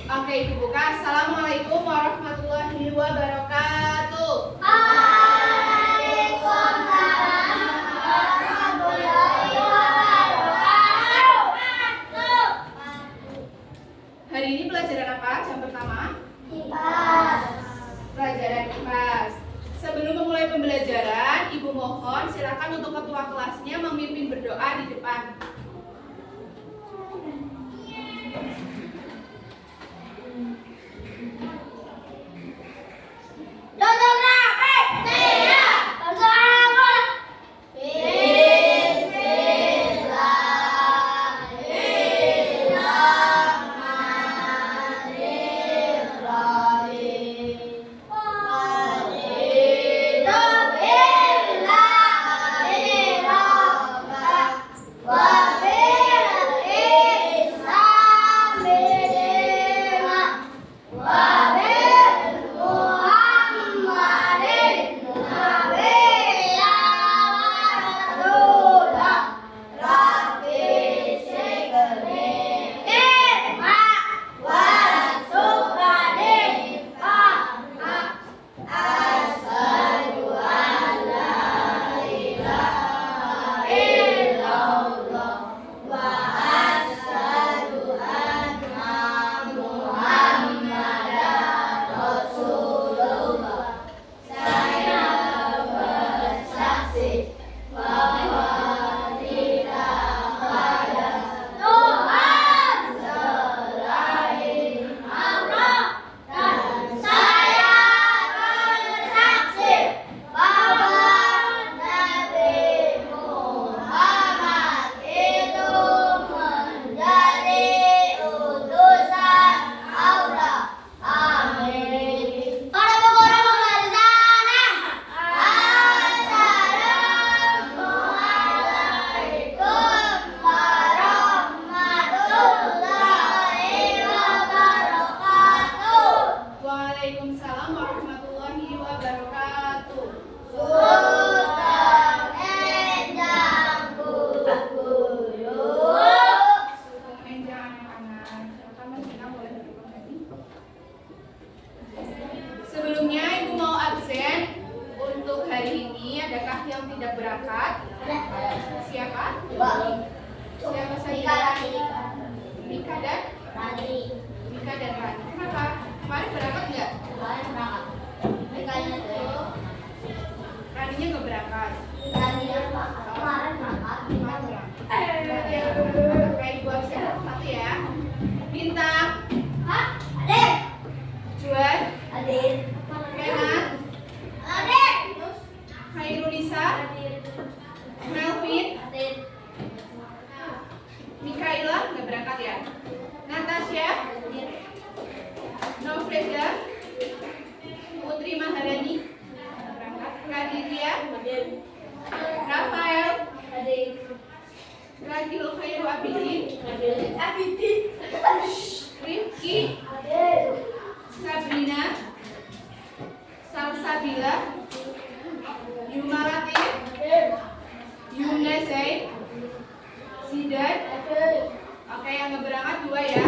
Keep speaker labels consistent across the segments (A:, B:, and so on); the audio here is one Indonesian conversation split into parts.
A: Oke, Ibu buka. Assalamualaikum warahmatullahi wabarakatuh.
B: Waalaikumsalam warahmatullahi wabarakatuh.
A: Hari ini pelajaran apa? Jam pertama?
B: IPAS.
A: Pelajaran IPAS. Sebelum memulai pembelajaran, Ibu mohon silakan untuk ketua kelasnya memimpin berdoa di depan. Waalaikumsalam warahmatullahi wabarakatuh. Sugeng enjang anak-anak. Silakan Mas Dina boleh duduk lagi. Sebelumnya Ibu mau absen untuk hari ini. Adakah yang tidak berangkat? Siapa? Siapa saja? Mika dan Mika dan Rani. Kenapa? Kemarin berangkat nggak? Raninya nggak berangkat. Kayak Ibu absen satu ya. Bintang, Juan, Mena, Khairunisa, Melvin, Mikaela nggak berangkat ya. Natasha, Noveda, Putri Maharani berangkat. Kadiria, Rafael, Radil Khairu Abidin, Rifki, Sabrina, Salsabila, Yumalati, Yumna Zaid, Zidan. Oke, yang nggak berangkat 2 ya.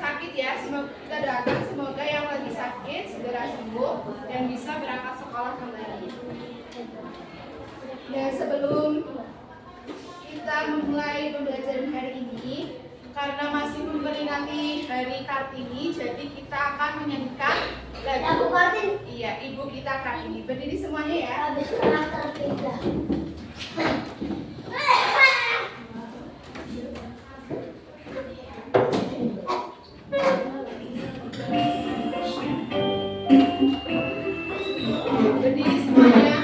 A: Sakit ya, semoga kita doakan semoga yang lagi sakit segera sembuh dan bisa berangkat sekolah kembali. Dan sebelum kita memulai pembelajaran hari ini, karena masih memperingati Hari Kartini, jadi kita akan menyanyikan lagu
B: Kartini.
A: Iya, Ibu kita Kartini. Berdiri semuanya ya. Berdiri semuanya.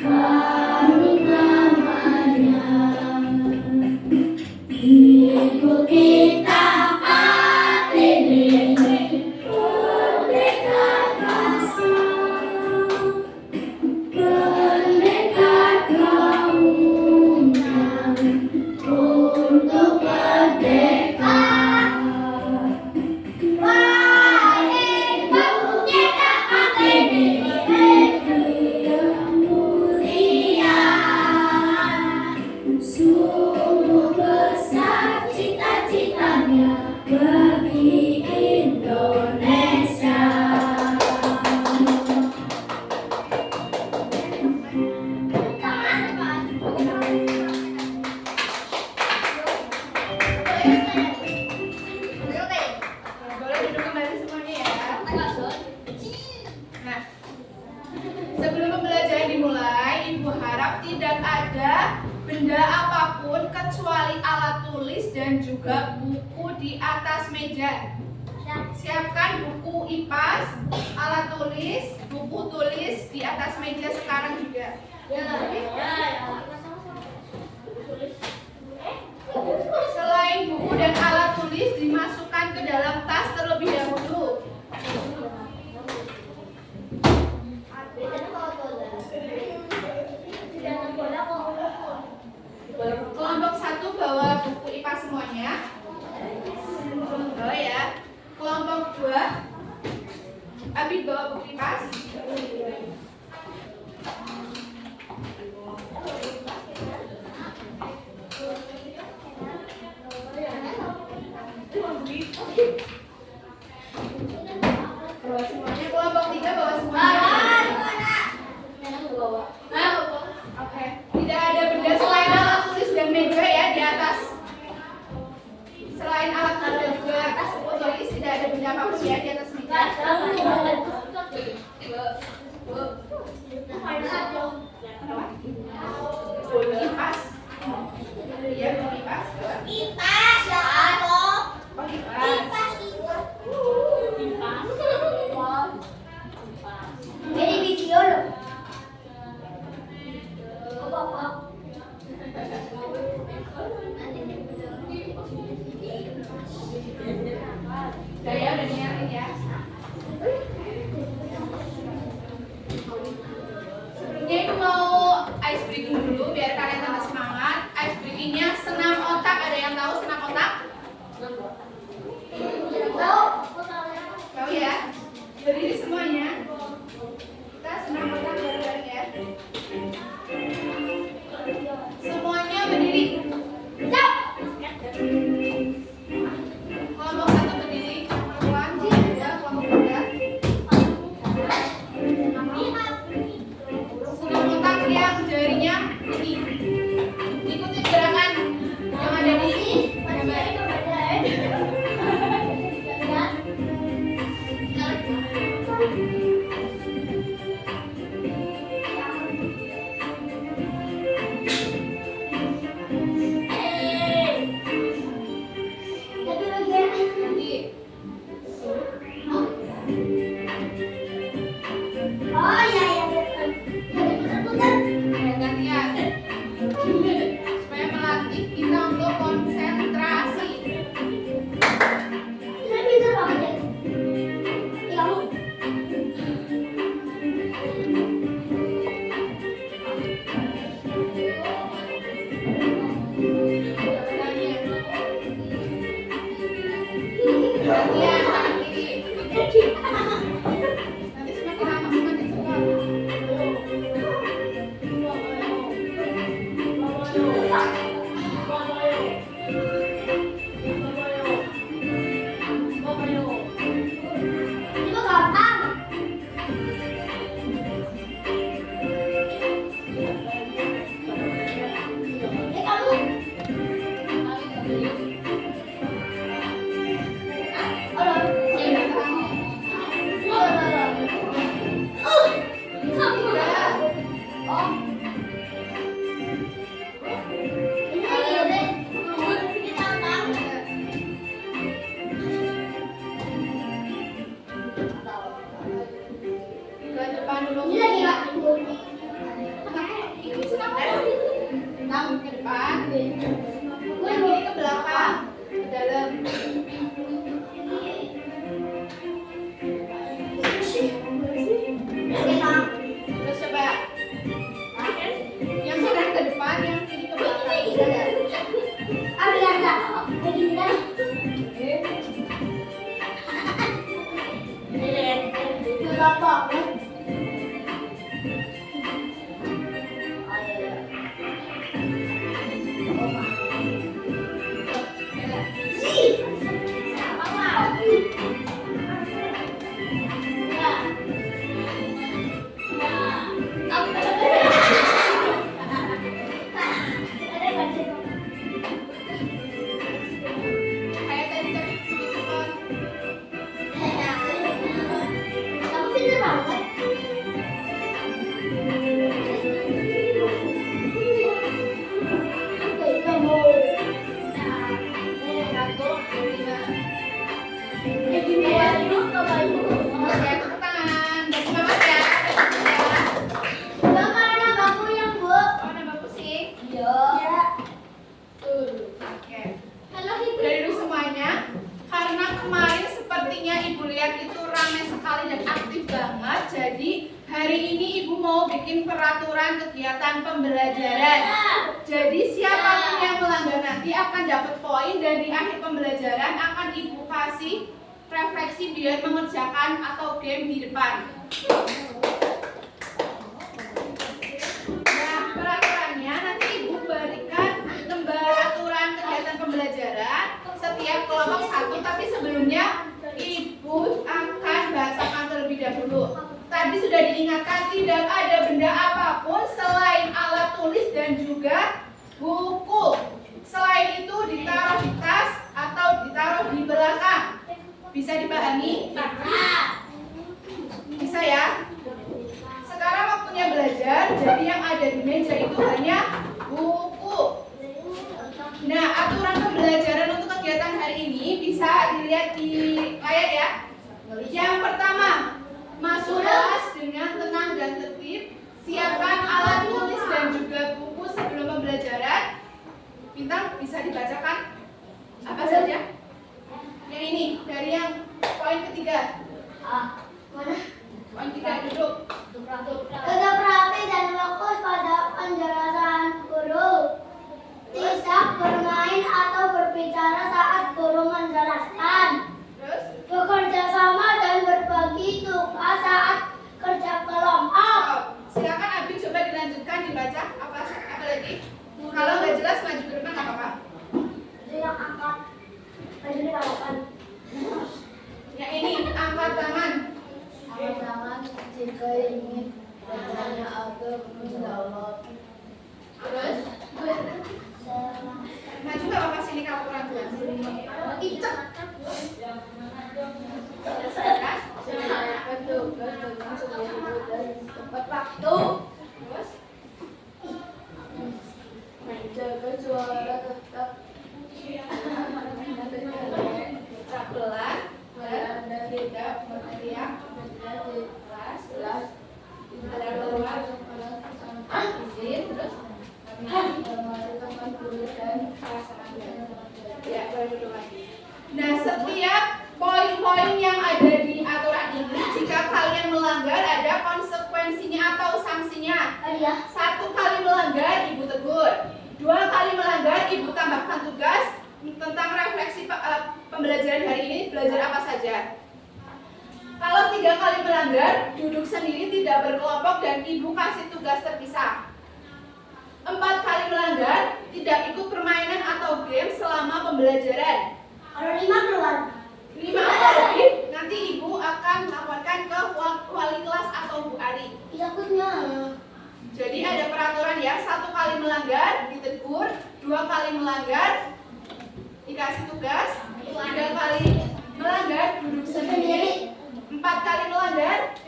B: harum namanya. Ibu kita Kartini, pendekar kasar, pendekar kaumnya untuk merdeka. Wahai pemuda Kartini, negeri yang mulia, sungguh besar cita-citanya bagi Indonesia.
A: Boleh duduk kembali semuanya ya. Nah, sebelum pembelajaran dimulai, Ibu harap tidak ada benda apapun kecuali alat tulis dan juga buku di atas meja. Siapkan buku IPAS, alat tulis, buku tulis di atas meja sekarang juga. Selain buku dan alat tulis dimasukkan ke dalam tas terlebih dahulu. Kelompok 1 bawa buku IPA semuanya. Bawa ya. Kelompok 2 Abi bawa buku IPAS. Bawa semuanya. Kelompok 3 bawa semuanya. Oke. Tidak ada benda selain alat tulis dan meja ya di atas. Selain alat tulis dan juga buku tulis, tidak ada benda apapun ya di atas meja. IPAS. Iya, IPAS.
B: Kipas ya Adoh.
A: Oh, IPAS.
B: Ini video loh.
A: Daya udah nyiapin ya. Sebelumnya Ibu mau ice breaking dulu biar kalian tambah semangat. Ice breakingnya senam otak. Ada yang tahu senam otak? Tahu ya? Berdiri semuanya. Kita senam otak bareng-bareng ya. Semuanya berdiri. Kelompok 1 berdiri. Perempuan, juga kelompok 3. Senam otak yang jarinya ini. Ikuti gerakan yang ada di gambar. bikin peraturan kegiatan pembelajaran. Jadi siapapun yang melanggar nanti akan dapat poin dan di akhir pembelajaran akan Ibu kasih refleksi biar mengerjakan atau game di depan. Nah, peraturannya nanti Ibu berikan lembar aturan kegiatan pembelajaran setiap kelompok satu, tapi sebelumnya Ibu akan bacakan terlebih dahulu. Tadi sudah diingatkan tidak ada benda apapun selain alat tulis dan juga buku. Selain itu ditaruh di tas atau ditaruh di belakang. Bisa dipahami? Bisa ya? Sekarang waktunya belajar, jadi yang ada di meja itu hanya buku. Nah, aturan pembelajaran untuk kegiatan hari ini bisa dilihat di layar ya. Yang pertama, masuk kelas dengan tenang dan tertib. Siapkan alat tulis dan juga buku sebelum pembelajaran. Bintang bisa dibacakan apa saja? Yang ini dari yang poin ketiga. Poin 3 duduk.
B: Tetap rapi dan fokus pada penjelasan guru. Tidak bermain atau berbicara saat guru menjelaskan.
A: Terus?
B: Bekerja sama dan berbagi tugas saat kerja kelompok.
A: Silakan Abi coba dilanjutkan dibaca apa lagi? Kalau nggak jelas maju ke depan nggak apa-apa.
B: Yang angkat baju dilakukan.
A: Yang ini angkat tangan.
B: Angkat tangan jika ingin bertanya atau menjawab.
A: Terus? Maju nggak apa-apa sini kalau kurang jelas. Icek.
B: Tepat waktu.
A: Terus?
B: Menjaga suara tetap
A: Pelan dan tidak berteriak. Kelas. Ada keluar. Izin. Terus? Ya, boleh duduk lagi. Nah, setiap poin-poin yang ada di aturan ini, jika kalian melanggar ada konsekuensinya atau sanksinya. 1 kali melanggar, Ibu tegur. 2 kali melanggar, Ibu tambahkan tugas tentang refleksi pembelajaran hari ini, belajar apa saja. Kalau 3 kali melanggar, duduk sendiri tidak berkelompok dan Ibu kasih tugas terpisah. 4 kali melanggar, tidak ikut permainan atau game selama pembelajaran.
B: Kalau 5 keluar.
A: 5 atau lebih, nanti Ibu akan laporkan ke wali kelas atau Bu Ari.
B: Takutnya.
A: Jadi ada peraturan ya, 1 kali melanggar ditegur, 2 kali melanggar dikasih tugas, 3 kali melanggar duduk sendiri, 4 kali melanggar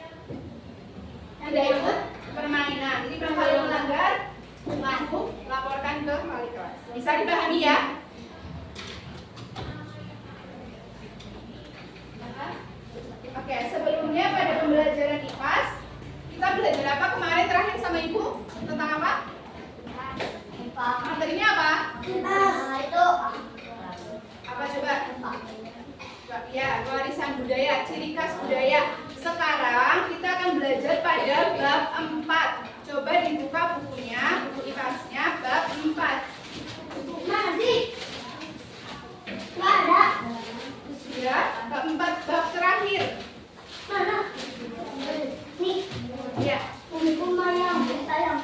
A: tidak ikut permainan. Jadi 5 kali melanggar langsung laporkan ke wali kelas. Bisa dipahami ya? Oke, sebelumnya pada pembelajaran IPAS kita belajar apa kemarin terakhir sama Ibu? Tentang apa? Materinya apa?
B: Itu
A: Apa coba? Ya, warisan budaya, ciri khas budaya. Sekarang kita akan belajar pada bab 4. Coba dibuka bukunya, buku IPAS-nya bab 4.
B: mana sih? Nggak ada.
A: Ya, bab 4 bab terakhir.
B: Mana? Nih.
A: Ya,
B: Bumiku sayang. Bumiku sayang.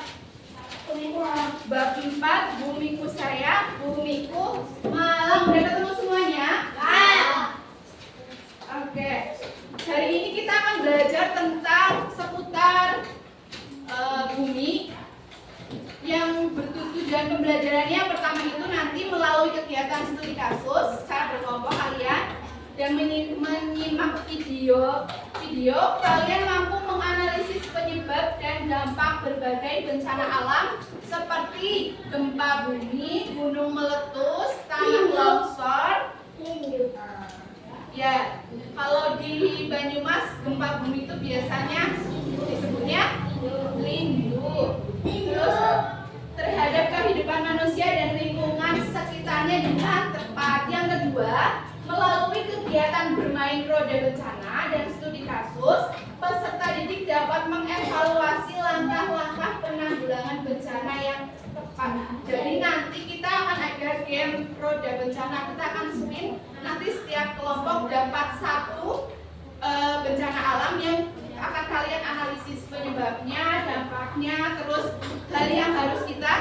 A: bab 4 bumiku sayang, bumiku malam. Udah ketemu semuanya? Oke. Hari ini kita akan belajar tentang seputar bumi yang bertujuan pembelajarannya yang pertama itu nanti melalui kegiatan studi kasus secara berkelompok kalian dan menyimak video kalian mampu menganalisis penyebab dan dampak berbagai bencana alam seperti gempa bumi, gunung meletus, tanah longsor. Ya, kalau di Banyumas gempa bumi itu biasanya disebutnya lindu. Terus terhadap kehidupan manusia dan lingkungan sekitarnya dengan tepat. Yang kedua, melalui kegiatan bermain roda bencana dan studi kasus, peserta didik dapat mengevaluasi langkah-langkah rem roda bencana. Kita akan spin. Nanti setiap kelompok dapat satu bencana alam yang akan kalian analisis penyebabnya, dampaknya, terus hal yang harus kita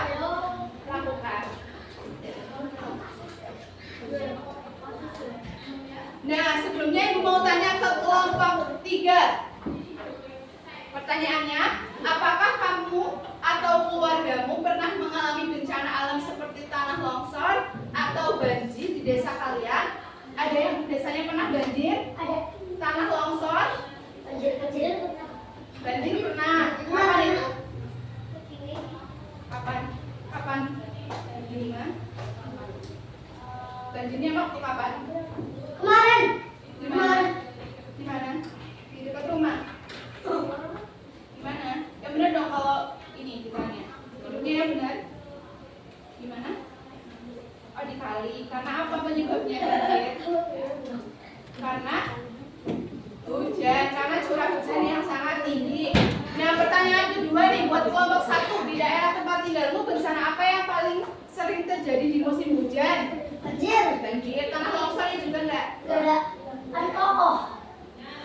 A: lakukan. Nah, sebelumnya Ibu mau tanya ke kelompok 3. Pertanyaannya, apakah kamu atau keluargamu pernah mengalami bencana alam seperti tanah longsor atau banjir di desa kalian? Ada yang desanya pernah banjir?
B: Ada.
A: Tanah longsor?
B: Banjir pernah.
A: Banjir pernah. Kapan itu? Kapan? Kapan? Banjirnya? Banjirnya waktu kapan?
B: Kemarin.
A: Di mana? Di mana? Di dekat rumah. Gimana? Yang benar dong kalau ini ditanya. Duduknya yang benar. Gimana? Oh, di kali. Karena apa penyebabnya banjir? Karena hujan. Karena curah hujan yang sangat tinggi. Nah, pertanyaan kedua nih buat kelompok 1. Di daerah tempat tinggalmu bencana apa yang paling sering terjadi di musim hujan?
B: Banjir.
A: Banjir. Tanah longsornya juga enggak?
B: Gak ada. Kan kokoh.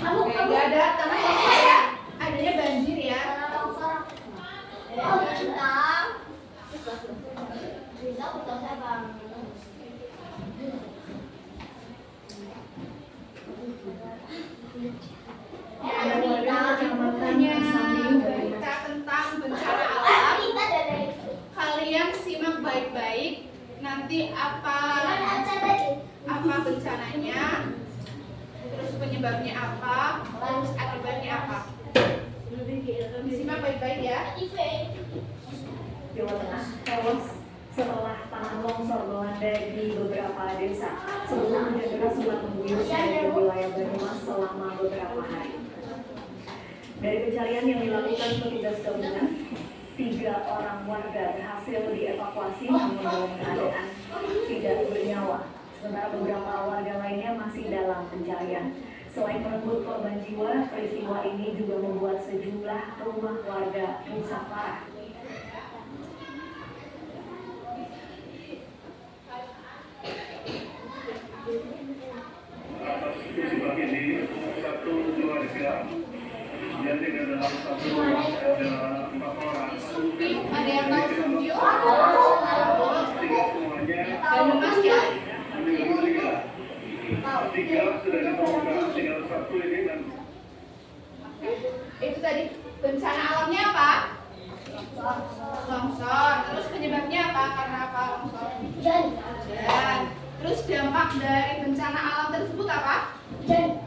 B: Kamu
A: Enggak ada tanah longsor ya. Adanya banjir ya.
B: Oh, bintang. Bisa udah saya bang.
A: Punya berita tentang bencana alam. Kalian simak baik-baik. Nanti apa bencananya, terus penyebabnya apa, terus akibatnya apa. Disimak baik-baik ya.
C: Jawa Tengah tewas setelah tanah longsor melanda di beberapa desa. Sebelum hujan deras sempat mengguyur sebagian wilayah Banyumas selama beberapa hari. Dari pencarian yang dilakukan petugas gabungan, 3 orang warga berhasil dievakuasi namun dalam keadaan tidak bernyawa. Sementara beberapa warga lainnya masih dalam pencarian. Selain merenggut korban jiwa, peristiwa ini juga membuat sejumlah rumah warga rusak parah.
D: Atas musibah ini, 1 keluarga yang dengan dalam 1 rumah ada 4 orang.
A: Ada yang tahu Sumpio?
D: 3 semuanya
A: Banyumas ya?
D: meninggal. 3 sudah ditemukan, tinggal 1 ini dan
A: Itu tadi bencana alamnya apa? Longsor. Terus penyebabnya apa? Karena apa longsor?
B: Hujan.
A: Hujan. Terus dampak dari bencana alam tersebut apa?
B: Hujan.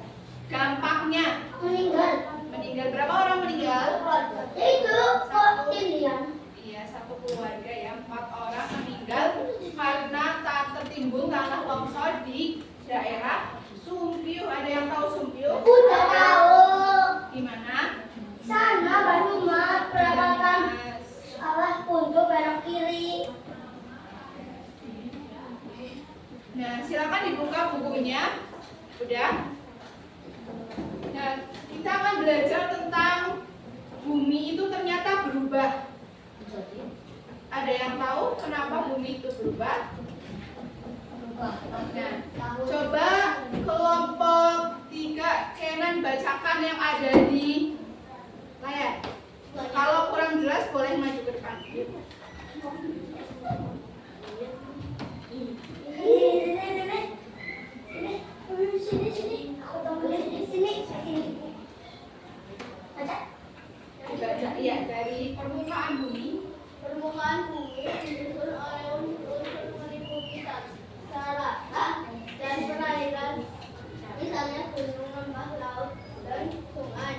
A: Dampaknya
B: Meninggal.
A: meninggal. Berapa orang meninggal?
B: Itu kok Indian.
A: Iya, 1 keluarga ya, 4 orang meninggal karena tertimbun tanah longsor di daerah Sumpio. Ada yang tahu Sumpio?
B: Udah tahu.
A: Gimana?
B: Sana Banyumas perawatan
A: Mas.
B: alas untuk belok kiri.
A: Nah, silakan dibuka bukunya. Udah? Nah, kita akan belajar tentang bumi itu ternyata berubah. Ada yang tahu kenapa bumi itu berubah? Nah, coba kelompok 3 Kenan bacakan yang ada di layar. Kalau kurang jelas boleh maju ke depan.
B: Sini. Aku tahu di sini. Baca.
A: Dibaca ya, dari permukaan bumi.
B: Permukaan bumi disusun oleh unsur meliputi daratan dan perairan, misalnya gunung, lembah, laut, dan sungai.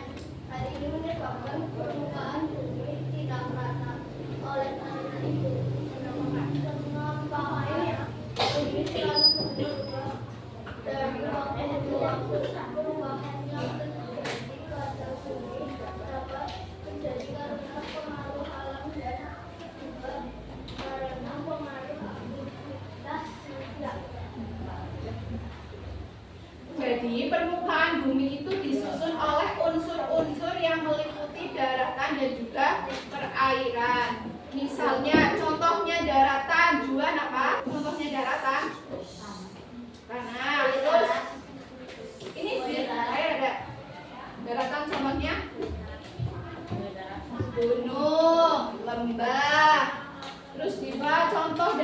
B: Hal ini menyebabkan permukaan bumi tidak merata. Oleh karena itu, penampakannya bumi selalu berubah dari waktu ke waktu. Perubahan yang terjadi pada bumi dapat terjadi karena pengaruh alam dan karena pengaruh aktivitas manusia.
A: Jadi permukaan bumi itu disusun oleh unsur-unsur yang meliputi daratan dan juga perairan. Misalnya contohnya daratan, Juan apa? Contohnya daratan.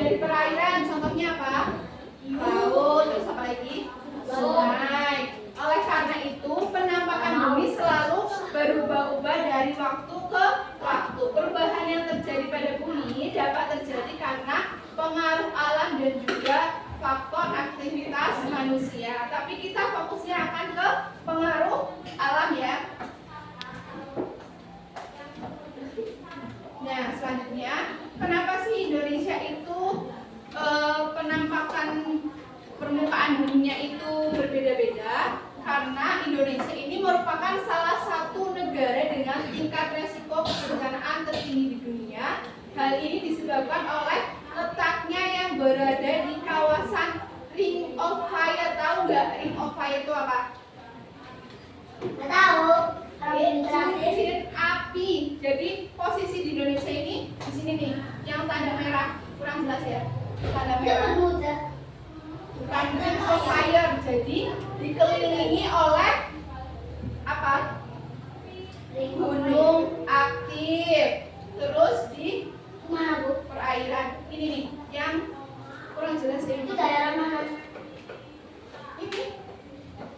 A: dari perairan, contohnya apa? Laut, terus apa lagi? Sungai. Oleh karena itu, penampakan bumi selalu berubah-ubah dari waktu ke waktu. Perubahan yang terjadi pada bumi dapat terjadi karena pengaruh alam dan juga faktor aktivitas manusia. Tapi kita fokusnya akan ke pengaruh alam ya. Nah, selanjutnya, kenapa sih Indonesia itu penampakan permukaan buminya itu berbeda-beda? Karena Indonesia ini merupakan salah satu negara dengan tingkat resiko kebencanaan tertinggi di dunia. Hal ini disebabkan oleh letaknya yang berada di kawasan Ring of Fire. Tahu nggak Ring of Fire itu apa?
B: Nggak tahu.
A: Cincin api. Jadi posisi di Indonesia ini di sini nih, yang tanda merah. Kurang jelas ya? Tanda merah. Bukan Ring of Fire. Jadi dikelilingi oleh apa? Gunung aktif. Terus di
B: Mana, Bu?
A: perairan. Ini nih, yang kurang jelas ya.
B: Itu daerah mana?
A: Ini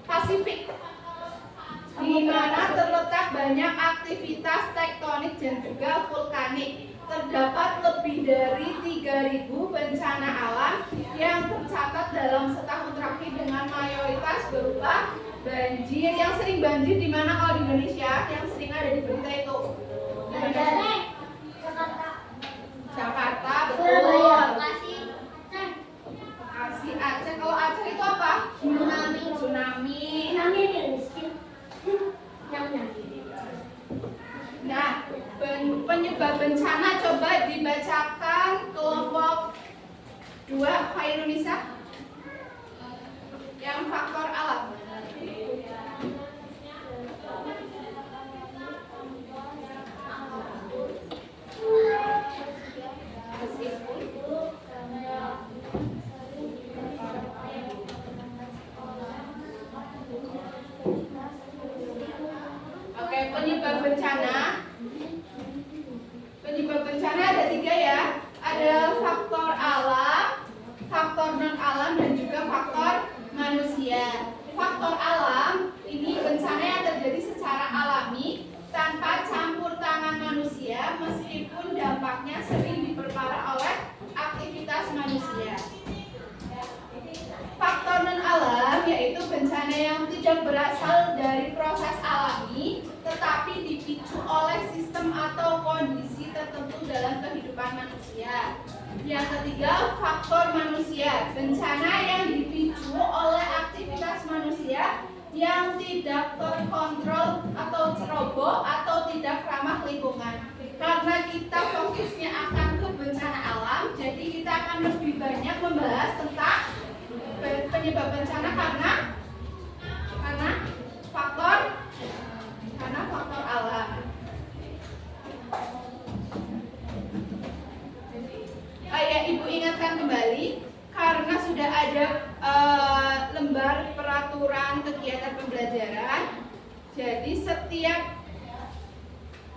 A: Pasifik, di mana terletak banyak aktivitas tektonik dan juga vulkanik. Terdapat lebih dari 3.000 bencana alam yang tercatat dalam setahun terakhir dengan mayoritas berupa banjir. Yang sering banjir di mana kalau di Indonesia? Yang sering ada di berita itu di mana? Jakarta, betul. Bekasi, Aceh. Kalau Aceh itu apa? Tsunami. Nah, penyebab bencana coba dibacakan kelompok 2 Pak Indonesia. Yang faktor alam. Oke, penyebab bencana. Penyebab bencana ada 3 ya. Ada faktor alam, faktor non alam, dan juga faktor manusia. Faktor alam ini bencana yang terjadi secara alami tanpa campur tangan manusia, meskipun dampaknya sering diperparah oleh aktivitas manusia. Faktor non alam yaitu bencana yang tidak berasal dari proses alami, tetapi dipicu oleh sistem atau kondisi tertentu dalam kehidupan manusia. Yang ketiga, faktor manusia, bencana yang dipicu oleh aktivitas manusia yang tidak terkontrol atau ceroboh atau tidak ramah lingkungan. Karena kita fokusnya akan ke bencana alam, jadi kita akan lebih banyak membahas tentang penyebab bencana karena faktor alam. Ya, Ibu ingatkan kembali karena sudah ada lembar peraturan kegiatan pembelajaran. Jadi setiap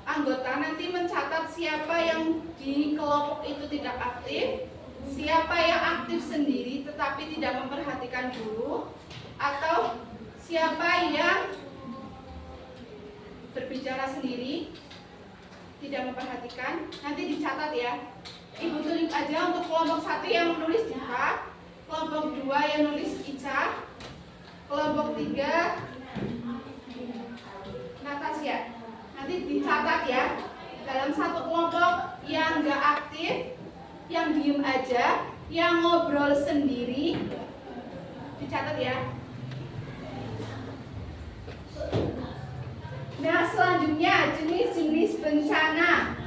A: anggota nanti mencatat siapa yang di kelompok itu tidak aktif, siapa yang aktif sendiri tetapi tidak memperhatikan guru, atau siapa yang berbicara sendiri tidak memperhatikan. Nanti dicatat ya. Ibu tulis aja untuk kelompok 1 yang menulis Diva, kelompok 2 yang nulis Ica, kelompok 3 Natasya. Nanti dicatat ya. Dalam satu kelompok yang nggak aktif, yang diem aja, yang ngobrol sendiri, dicatat ya. Nah, selanjutnya jenis-jenis bencana.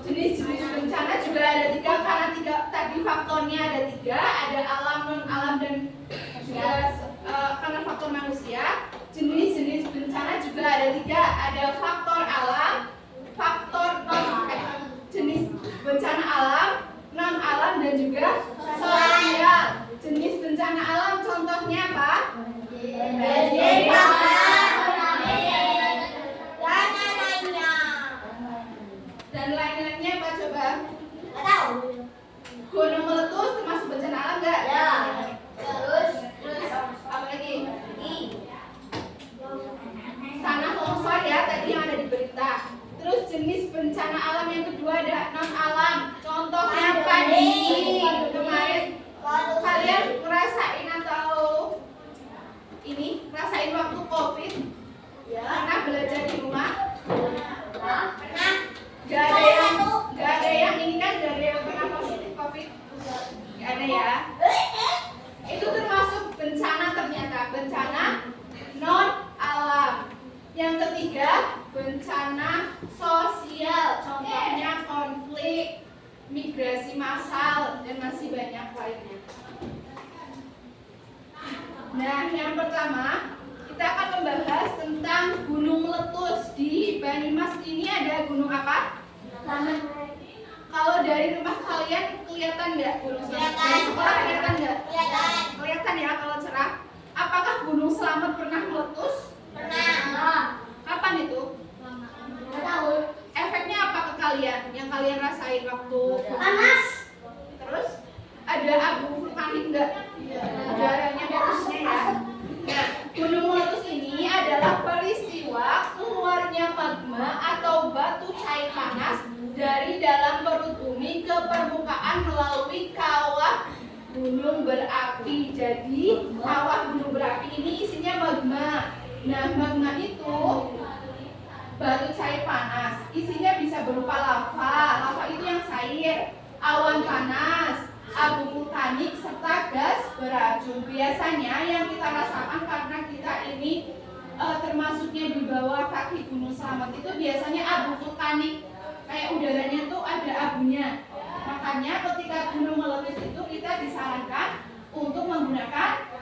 A: Jenis-jenis bencana juga ada 3 karena tadi faktornya ada 3, ada alam, non alam, dan juga karena faktor manusia. Jenis-jenis bencana juga ada 3, ada faktor alam, jenis bencana alam, non alam, dan juga sosial. Jenis bencana alam contohnya apa? Banjir, dan lain-lainnya apa coba?
B: Nggak tahu.
A: Gunung meletus termasuk bencana alam nggak?
B: Ya. Terus
A: Apa lagi? Tanah longsor ya tadi yang ada di berita. Terus jenis bencana alam yang kedua ada non alam. Contohnya apa nih? Kemarin kalian ngerasain atau ini ngerasain waktu COVID? Karena belajar di rumah. Gak ada yang ini kan, gak ada yang pernah positif COVID. Gak ada ya. Itu termasuk bencana ternyata, bencana non alam. Yang ketiga, bencana sosial. Contohnya konflik, migrasi massal, dan masih banyak lainnya. Nah, yang pertama, kita akan membahas tentang gunung meletus. Di Banyumas ini ada gunung apa? Kalau dari rumah kalian kelihatan nggak gunung Selamet? Dari sekolah kelihatan nggak? Kelihatan ya kalau cerah. Apakah gunung Selamet pernah meletus?
B: pernah.
A: Kapan itu? Efeknya apa ke kalian? Yang kalian rasain waktu
B: Panas.
A: terus ada abu vulkanik nggak? Udaranya palusnya ya. Nah, gunung meletus ini adalah peristiwa keluarnya magma atau batu cair panas dari dalam perut bumi ke permukaan melalui kawah gunung berapi. Jadi kawah gunung berapi ini isinya magma. Nah, magma itu batu cair panas, isinya bisa berupa lava. Lava itu yang cair, awan panas, abu vulkanik, serta gas beracun. Biasanya yang kita rasakan karena kita ini termasuknya di bawah kaki Gunung Selamet itu biasanya abu vulkanik. Kayak udaranya tuh ada abunya. Makanya ketika gunung meletus itu kita disarankan untuk menggunakan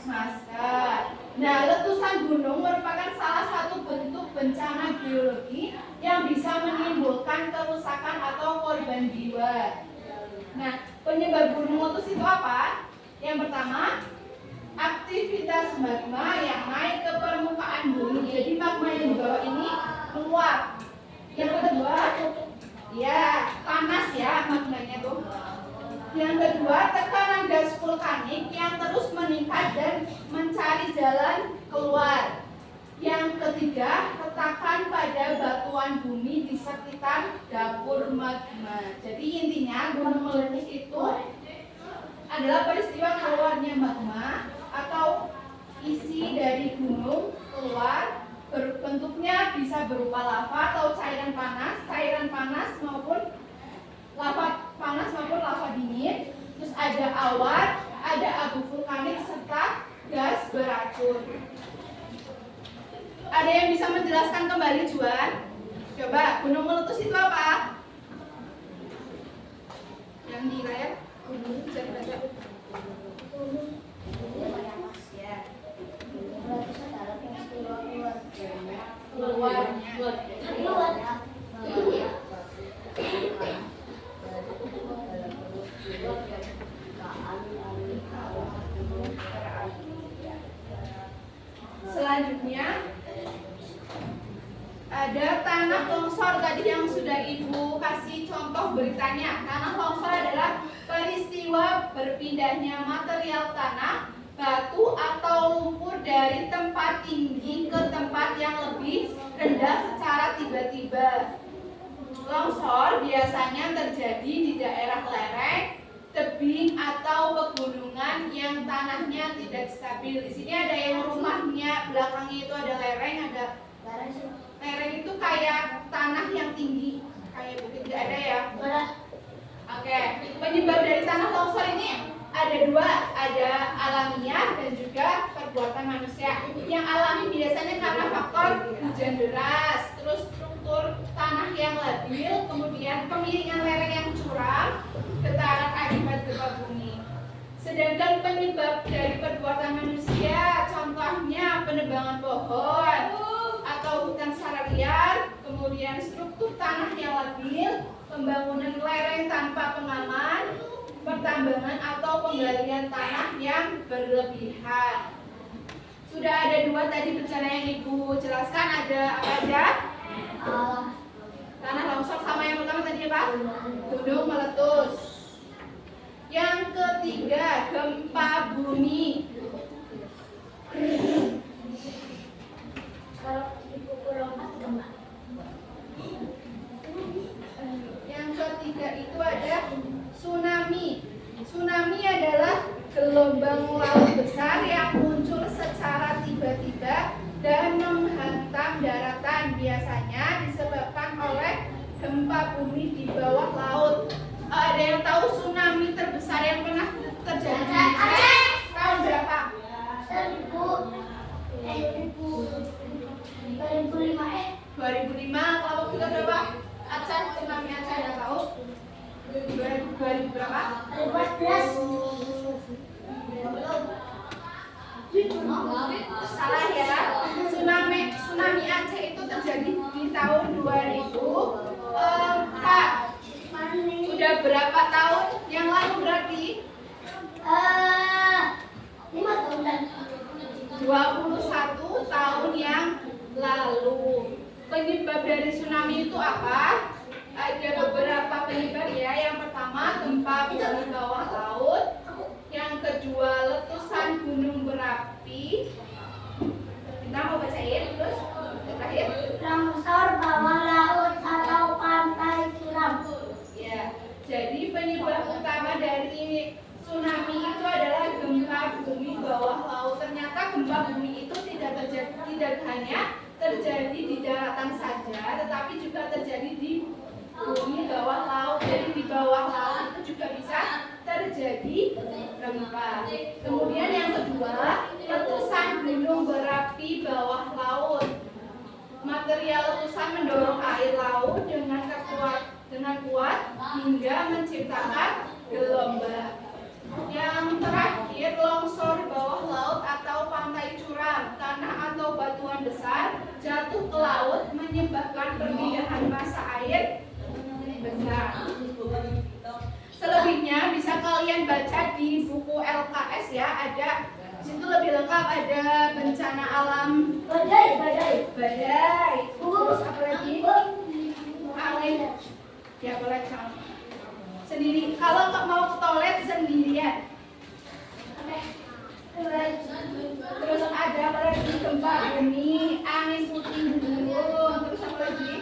A: masker. Nah, letusan gunung merupakan salah satu bentuk bencana geologi yang bisa menimbulkan kerusakan atau korban jiwa. Nah, penyebab gunung meletus itu apa? Yang pertama, aktivitas magma yang naik ke permukaan bumi. Jadi magma yang di bawah ini menguap. Yang kedua, ya panas ya magmanya tuh. Yang kedua, tekanan gas vulkanik yang terus meningkat dan mencari jalan keluar. Yang ketiga, retakan pada batuan bumi di sekitar dapur magma. Jadi intinya gunung meletus itu adalah peristiwa keluarnya magma atau isi dari gunung keluar, bentuknya bisa berupa lava atau cairan panas maupun lava panas maupun lava dingin. Terus ada awan, ada abu vulkanik serta gas beracun. Ada yang bisa menjelaskan kembali, Juan? Coba, gunung meletus itu apa? Yang di layar gunung bisa dibaca. Selanjutnya ada tanah longsor tadi yang sudah Ibu kasih contoh beritanya. Tanah longsor adalah peristiwa berpindahnya material tanah, batu atau lumpur dari tempat tinggi ke tempat yang lebih rendah secara tiba-tiba. Longsor biasanya terjadi di daerah lereng, tebing atau pegunungan yang tanahnya tidak stabil. Di sini ada yang rumahnya belakangnya itu ada lereng, ada lereng itu kayak tanah yang tinggi, kayak bukit. Tidak ada ya? Oke. Penyebab dari tanah longsor ini ada dua, ada alamiah dan juga perbuatan manusia. Yang alami biasanya karena faktor hujan deras, terus struktur tanah yang labil, kemudian pemiringan lereng yang curam, getaran akibat gempa bumi. Sedangkan penyebab dari perbuatan manusia, contohnya penebangan pohon atau hutan secara liar, kemudian struktur tanah yang labil, pembangunan lereng tanpa pengaman, pertambangan atau penggalian tanah yang berlebihan. Sudah ada dua tadi bencana yang Ibu jelaskan, ada apa aja? Tanah longsor sama yang pertama tadi apa? Gunung meletus. Yang ketiga, gempa bumi.
B: Kalau dipukul lompat gempa.
A: Yang ketiga itu ada tsunami. Tsunami adalah gelombang laut besar yang muncul secara tiba-tiba dan menghantam daratan, biasanya disebabkan oleh gempa bumi di bawah laut. Ada yang tahu tsunami terbesar yang pernah terjadi di Indonesia tahun berapa? 2005. Kelompok kita berapa? Aceh, tsunami Aceh ada tahu? 2000 berapa?
B: 14.
A: Salah ya. Tsunami Aceh itu terjadi di tahun 2004. Udah berapa tahun yang lalu berarti?
B: 5 tahun.
A: 21 tahun yang lalu. Penyebab dari tsunami itu apa? Ada beberapa penyebab ya. Yang pertama, gempa bumi bawah laut. Yang kedua, letusan gunung berapi. Kita mau bacain terus. Terakhir.
B: Longsor bawah laut atau pantai curam.
A: Ya. Jadi penyebab utama dari tsunami itu adalah gempa bumi bawah laut. Ternyata gempa bumi itu tidak hanya terjadi di daratan saja, tetapi juga terjadi di bumi bawah laut. Jadi di bawah laut itu juga bisa terjadi gempa. Kemudian yang kedua, letusan gunung berapi bawah laut. Material letusan mendorong air laut dengan kuat hingga menciptakan gelombang. Yang terakhir, longsor bawah laut atau pantai curam. Tanah atau batuan besar jatuh ke laut menyebabkan perpindahan massa air besar. Selebihnya bisa kalian baca di buku LKS ya. Ada di situ lebih lengkap, ada bencana alam,
B: Badai.
A: terus apa lagi? Angin. Ya boleh sendiri. Kalau nggak mau ke toilet sendirian. Terus ada apa lagi? Gempa bumi, angin puting beliung, terus apa lagi?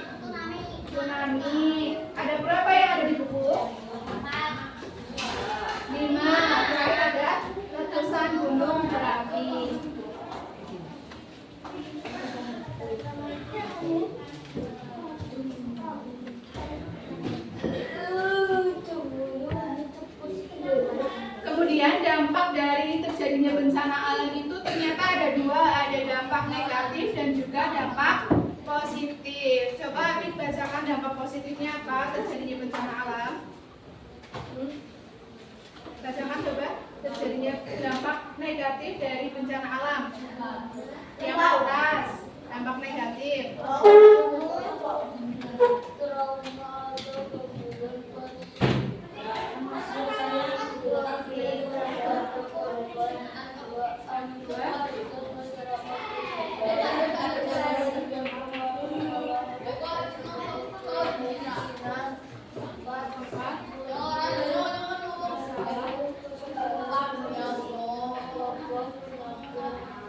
A: Tsunami. Ada berapa yang ada di buku? 5. Terakhir ada letusan gunung berapi. Kemudian dampak dari terjadinya bencana alam itu ternyata ada dua, ada dampak negatif dan juga dampak positif. Coba Abid bacakan dampak positifnya apa terjadinya bencana alam. Bacakan coba terjadinya dampak negatif dari bencana alam. Yang atas, dampak negatif.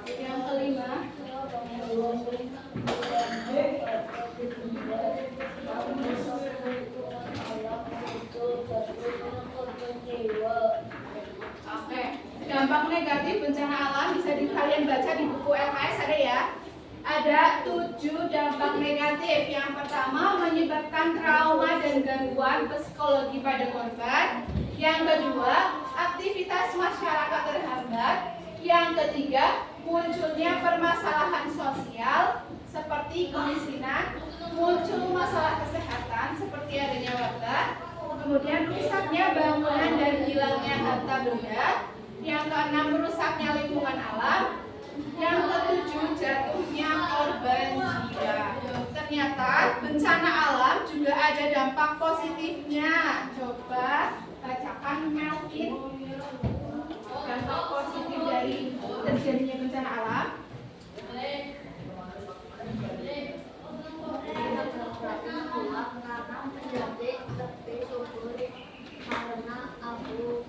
A: Yang kelima, oke, dampak negatif bencana alam bisa kalian baca di buku LKS ada ya. Ada 7 dampak negatif. Yang pertama, menyebabkan trauma dan gangguan psikologi pada korban. Yang kedua, aktivitas masyarakat terhambat. Yang ketiga, munculnya permasalahan sosial seperti kemiskinan, muncul masalah kesehatan seperti adanya wabah, kemudian rusaknya bangunan dan hilangnya harta benda. Yang keenam, merusaknya lingkungan alam. Yang ketujuh, jatuhnya korban jiwa. Ternyata bencana alam juga ada dampak positifnya. Coba bacakan Melvin. Dampak positif dari terjadinya bencana alam.
B: Karena menjadi tepi subur karena abu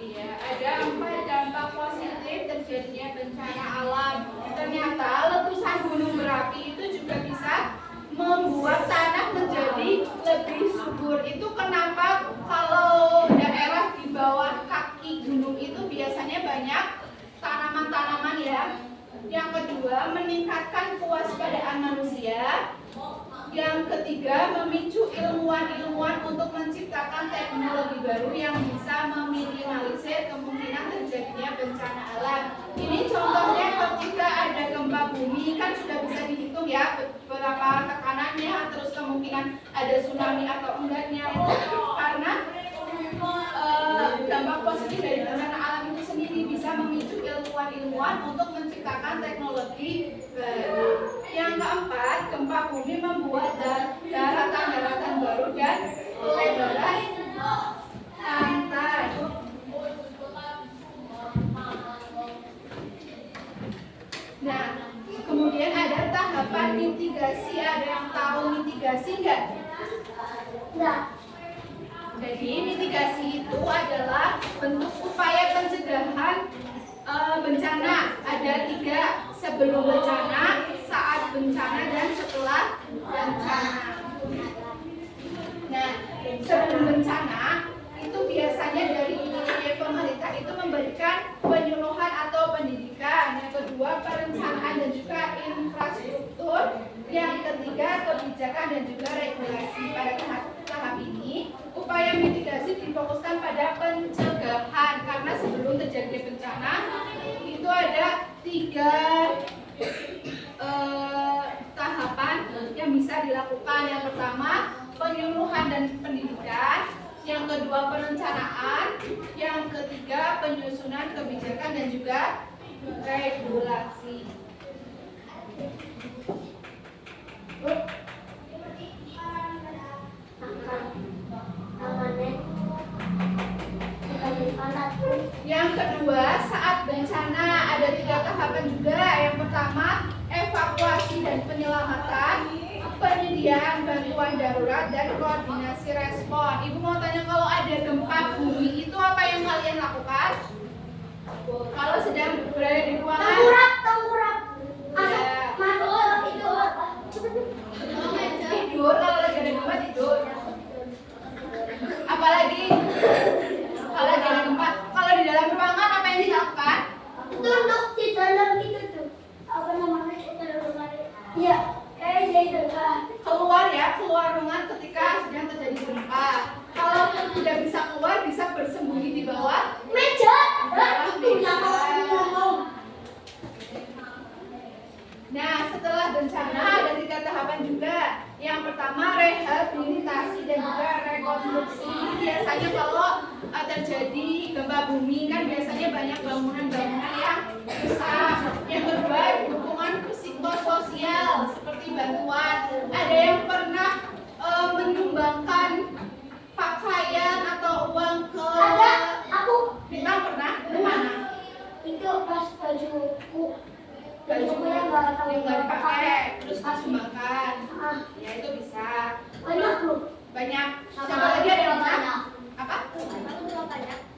A: Iya, ada 4 dampak positif terjadinya bencana alam. Ternyata letusan gunung berapi itu juga bisa membuat tanah menjadi lebih subur. Itu kenapa kalau daerah di bawah kaki gunung itu biasanya banyak tanaman-tanaman ya. Yang kedua, meningkatkan kewaspadaan manusia. Yang ketiga, memicu ilmuwan-ilmuwan untuk menciptakan teknologi baru yang bisa meminimalisir kemungkinan terjadinya bencana alam. Ini contohnya ketika ada gempa bumi, kan sudah bisa dihitung ya berapa tekanannya, terus kemungkinan ada tsunami atau enggaknya. Karena dampak positif dari bencana alam itu sendiri bisa memicu ilmuwan-ilmuwan untuk menciptakan teknologi baru. Yang keempat, gempa bumi membuat daratan-daratan baru dan pelebaran pantai. Nah, kemudian ada tahapan mitigasi. Ada yang tahu mitigasi nggak?
B: Enggak.
A: Jadi mitigasi itu adalah bentuk upaya pencegahan bencana. Ada 3, sebelum bencana, saat bencana, dan setelah bencana. Nah, sebelum bencana itu biasanya dari pemerintah itu memberikan penyuluhan atau pendidikan. Yang kedua, perencanaan dan juga infrastruktur. Yang ketiga, kebijakan dan juga regulasi. Pada tahap ini, upaya mitigasi difokuskan pada pencegahan karena sebelum terjadi bencana itu ada 3 tahapan yang bisa dilakukan. Yang pertama, penyuluhan dan pendidikan. Yang kedua, perencanaan. Yang ketiga, penyusunan kebijakan dan juga regulasi. Yang kedua, saat bencana ada 3 tahapan juga. Yang pertama, evakuasi dan penyelamatan, penyediaan bantuan darurat, dan koordinasi respon. Ibu mau tanya, kalau ada gempa bumi itu apa yang kalian lakukan? Kalau sedang berada di ruangan?
B: Tengkurap.
A: Ya. Tidur. Kalau lagi ada gempa tidur. Apalagi kalau lagi ada gempa. Kalau di dalam ruangan apa yang dilakukan?
B: Duduk di dalam itu tuh. Apa namanya? Iya.
A: Keluar ya, keluar ruangan ketika sedang terjadi gempa. Kalau tidak bisa keluar, bisa bersembunyi di bawah
B: Meja.
A: Itu
B: yang ngomong.
A: Nah, setelah bencana ada 3 tahapan juga. Yang pertama, rehabilitasi dan juga rekonstruksi. Ini biasanya kalau terjadi gempa bumi kan biasanya banyak bangunan-bangunan yang rusak. Yang kedua, dukungan psikososial seperti bantuan. Ada yang pernah menyumbangkan pakaian atau uang ke?
B: Ada, aku.
A: Bintang pernah? Kemana?
B: Itu pas bajuku.
A: Baju yang nggak dipakai terus disumbangkan. Ya itu bisa.
B: Banyak loh.
A: Banyak. Siapa lagi ada yang minta? Apa?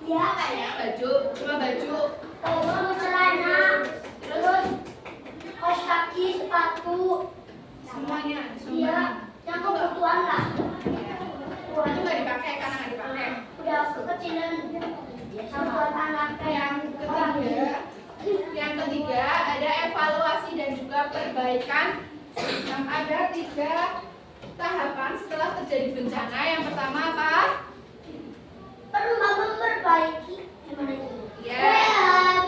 B: Iya.
A: Baju, cuma baju.
B: Terus celana. Terus kaos kaki, sepatu.
A: Semuanya.
B: Iya. Yang kebutuhan lah.
A: Itu nggak dipakai karena nggak dipakai.
B: Udah kekecilan. Buat anak
A: Yang ketiga ada evaluasi dan juga perbaikan. Ada 3 tahapan setelah terjadi bencana. Yang pertama apa?
B: Memperbaiki.
A: Ya.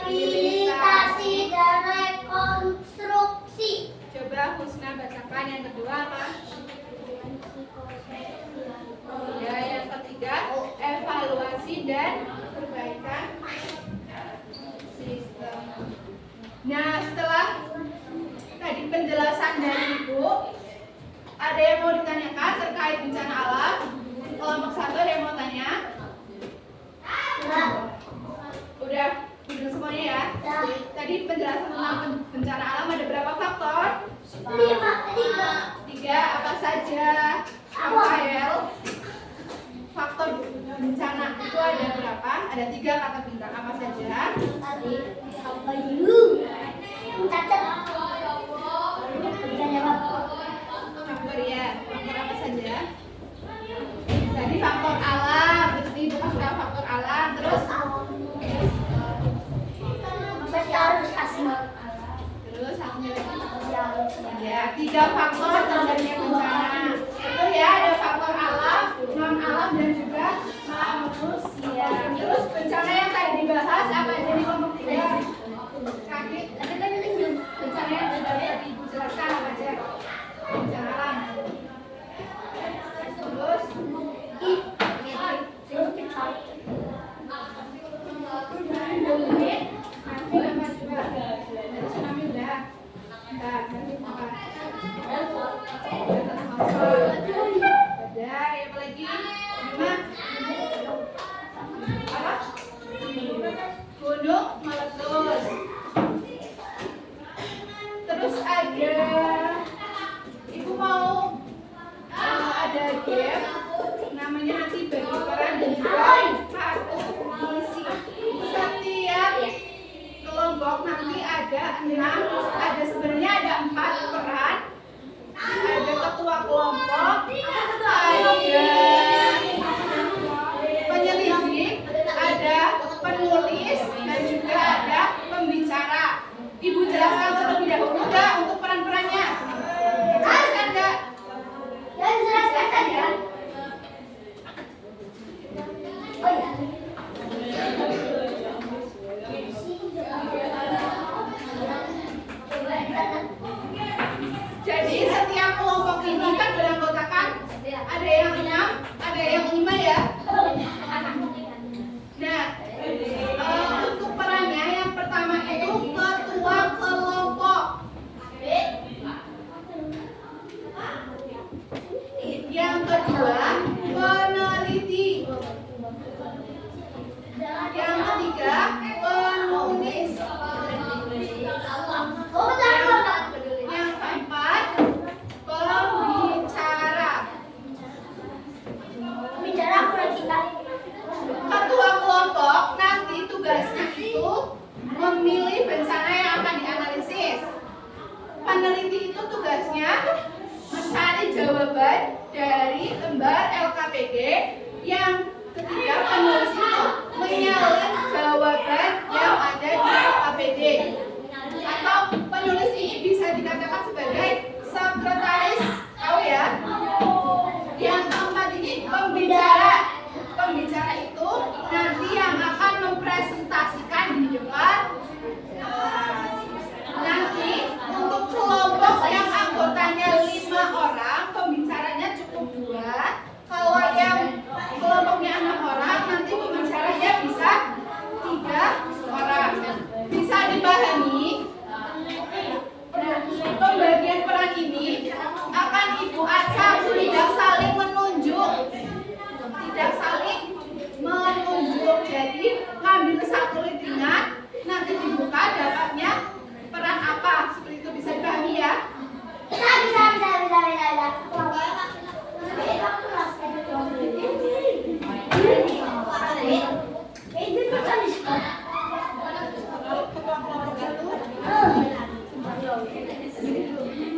B: Rehabilitasi dan rekonstruksi.
A: Coba Husna bacakan. Yang kedua apa? Ya, yang ketiga evaluasi dan perbaikan sistem. Nah, setelah tadi penjelasan dari Ibu, ada yang mau ditanyakan terkait bencana alam? Kelompok 1 ada yang mau tanya? Udah semuanya ya? Tadi penjelasan tentang bencana alam ada berapa faktor?
B: 5,
A: 3. Apa saja? Rafael? Faktor bencana itu ada berapa? Ada 3 kata bintang. Apa saja?
B: Tadi apa dulu? Catat. Bencana apa?
A: Faktor ya. Faktor apa saja? Tadi faktor alam. Terus ibu kasih tahu faktor alam. Terus
B: Harus kasih.
A: terus satunya lagi. Ya, 3 faktor terjadinya bencana. Itu ya, ada faktor alam, non alam dan juga manusia. Terus bencana yang tadi dibahas apa aja di kelompok 3? Kaki. Bencana yang sudah ibu jelaskan apa aja? Bencana alam. Terus badai, apa lagi? Apa? Gunung meletus. Terus ada, ibu mau ada game namanya nanti bagi peran dan juga kartu isi. Setiap kelompok nanti ada 6, ada sebenarnya ada 4 peran. Ada ketua kelompok, ada penyelidik, ada penulis, dan juga ada pembicara. Ibu jelaskan terlebih dahulu nggak untuk peran-perannya? Jelaskan nggak?
B: Ya, jelaskan saja. Oh ya.
A: Jadi setiap kelompok ini kan beranggotakan ada yang 6, ada yang 5 ya. Nah, untuk perannya yang pertama itu ketua kelompok. Yang kedua peneliti. Yang ketiga penulis. Yang keempat pembicara.
B: Bicara kurang kita.
A: Ketua kelompok nanti tugasnya itu memilih bencana yang akan dianalisis. Peneliti itu tugasnya mencari jawaban dari lembar LKPD. Yang ketiga penulis itu menyalin jawaban yang ada di LKPD. Atau penulis ini bisa dikatakan sebagai sekretaris, tahu ya? Yang keempat ini pembicara. Pembicara itu nanti yang akan mempresentasikan di depan. Nanti untuk kelompok yang anggotanya 5 orang, pembicaranya cukup 2. Kalau yang kelompoknya 6 orang, nanti pembicaranya bisa 3 orang. Bisa dipahami? Nah, pembagian peran ini akan ibu acak, tidak saling menunjuk. Tidak saling menunjuk. Jadi ngambil satu lintingan, nanti dibuka dapatnya peran apa. Seperti itu bisa dipahami ya.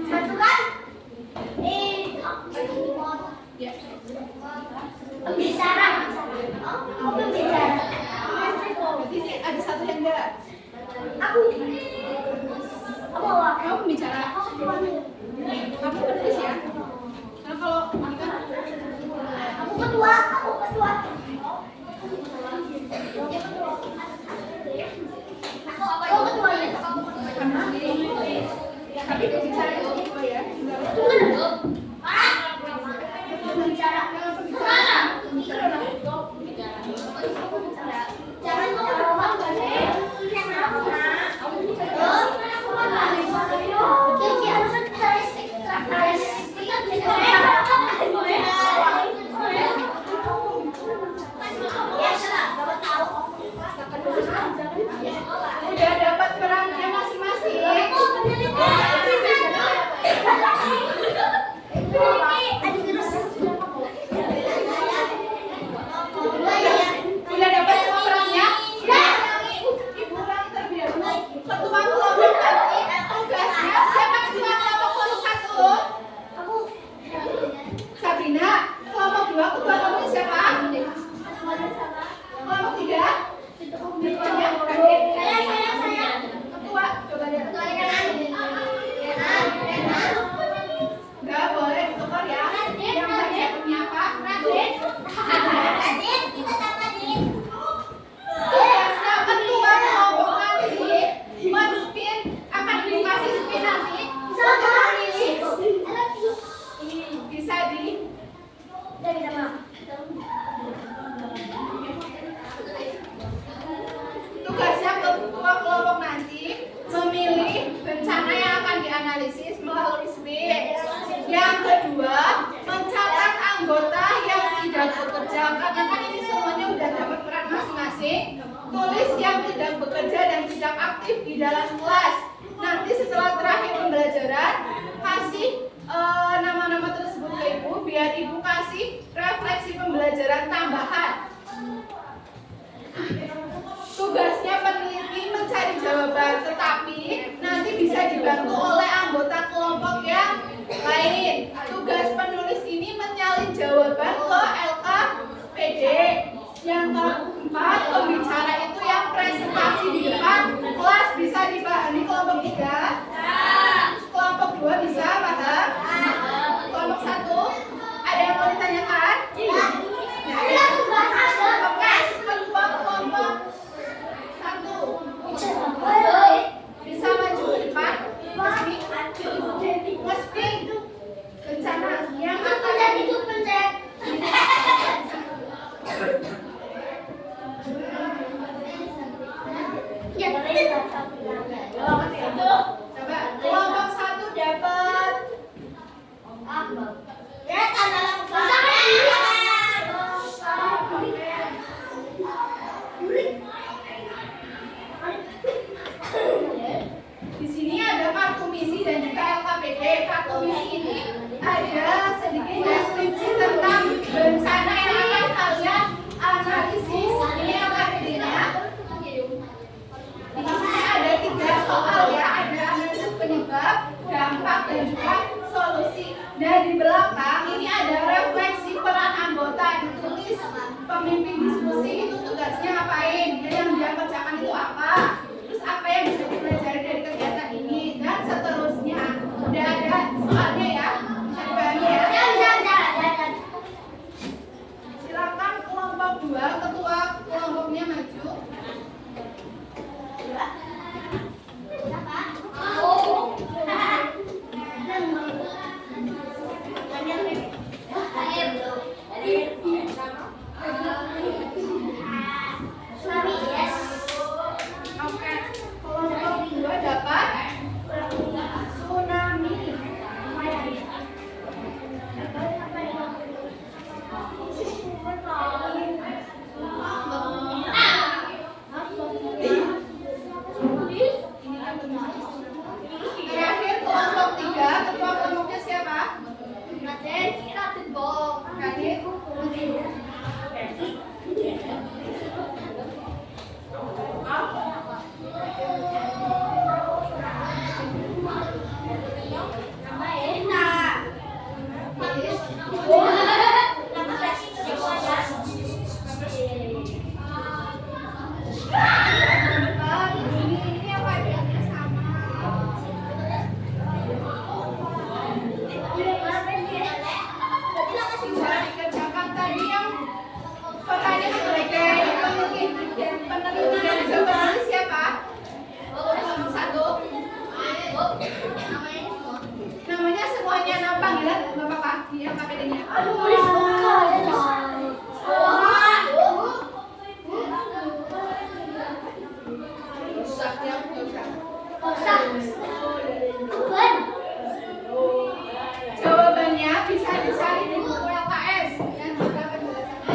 B: Satu kan?
A: Ya.
B: Pembicara. Oh, pembicara.
A: Berarti ada satu yang enggak.
B: Aku. Apa?
A: Kamu pembicara. Kamu penulis ya. Nah kalau ini kan
B: Aku ketua. Aku ketua ya.
A: kamu sendiri. Tapi pembicara itu apa ya?
B: Pembicara. Jangan ngomong Kiki harus sekretaris.
A: analisis melalui speed. Yang kedua, mencatat anggota yang tidak bekerja. Karena kan ini semuanya udah dapat peran masing-masing. Tulis yang tidak bekerja dan tidak aktif di dalam kelas. Nanti setelah terakhir pembelajaran, kasih nama-nama tersebut ke ibu, biar ibu kasih refleksi pembelajaran tambahan. Tugasnya peneliti mencari jawaban, tetapi nanti bisa dibantu oleh anggota kelompok yang lain. Tugas penulis ini menyalin jawaban ke LKPD. Yang keempat, pembicara itu yang presentasi di depan kelas. Bisa dipahami kelompok 3? Kelompok 2 bisa paham? Kelompok 1 ada yang mau ditanyakan? Oke, kelompok 1 bisa maju ke depan. Nge-speak bencana yang akan coba kelompok 1 dapat di sini ada kartu misi dan juga LKPD. Kartu misi ini ada sedikit deskripsi tentang bencana yang akan kalian analisis. Ini LKPD-nya. Di sini ada 3 soal ya, ada analisis penyebab, dampak, dan juga solusi. Dan di belakang ini ada refleksi peran anggota. Ditulis pemimpin diskusi itu tugasnya ngapain, yang dia kerjakan itu apa, terus apa yang bisa dipelajari dari kegiatan ini, dan seterusnya. Udah ada soalnya ya, bisa dipahami ya. Silakan kelompok 2, ketua kelompoknya maju. Oke, kelompok 2 dapat tsunami. Terakhir kelompok 3, ketua kelompoknya siapa? Kadit. Ini apa adanya sama. Bisa dikerjakan tadi yang pertanyaan sebagai peneliti dan sebagai siapa? Kelompok 1. Namanya semuanya, nama panggilan Bapak Kaki yang KPD-nya. Jawabannya bisa dicari di buku LKS dan juga penjelasannya.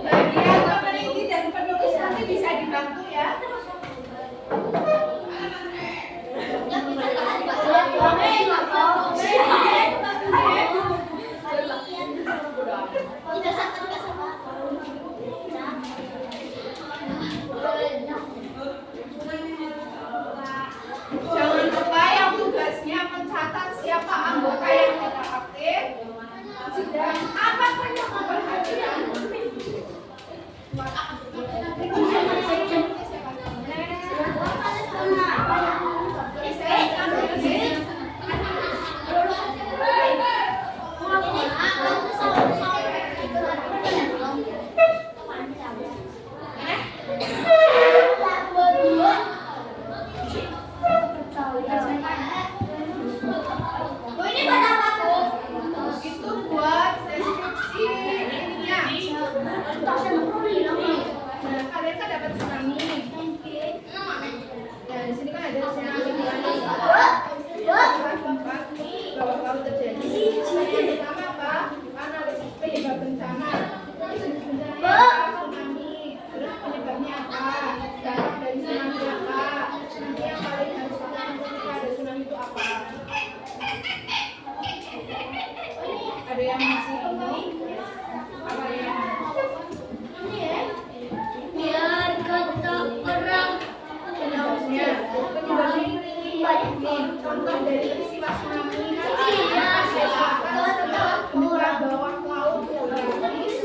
A: Bagian peneliti dan penulis nanti bisa dibantu ya. Jangan lupa yang tugasnya mencatat siapa anggota yang tidak aktif dan apa penyebab kehadiran. laut terjadi? Yang pertama apa? Analisis penyebab bencana. Bencananya apa? Tsunami. Terus penyebabnya apa? Dampak dari tsunami apa? Nanti yang paling harus kamu ketika ada tsunami itu apa? Ada yang masih ini? Apa yang?
B: Biar kata orang
A: Penyebabnya ini contoh dari peristiwa tsunami kan gempa bawah laut.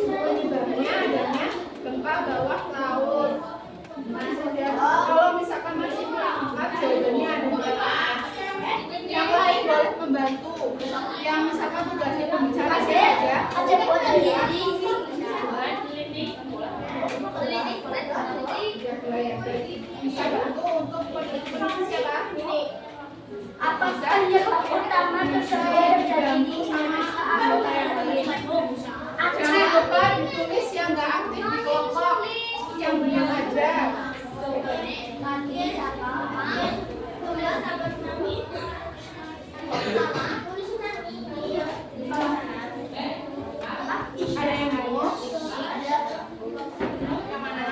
A: Penyebabnya adanya gempa bawah laut. Kalau misalkan masih melengkap jawabannya ada berapa? Yang lain boleh membantu. Yang misalkan tugasnya pembicara saja.
B: aja buat diri.
A: Bisa bantu untuk penelitian siapa? Ini.
B: Apa penyebab utama tersebut terjadi di masa
A: Jangan lupa ditulis yang nggak aktif di kelompok, yang diam aja. Ada yang mau? Yang mana?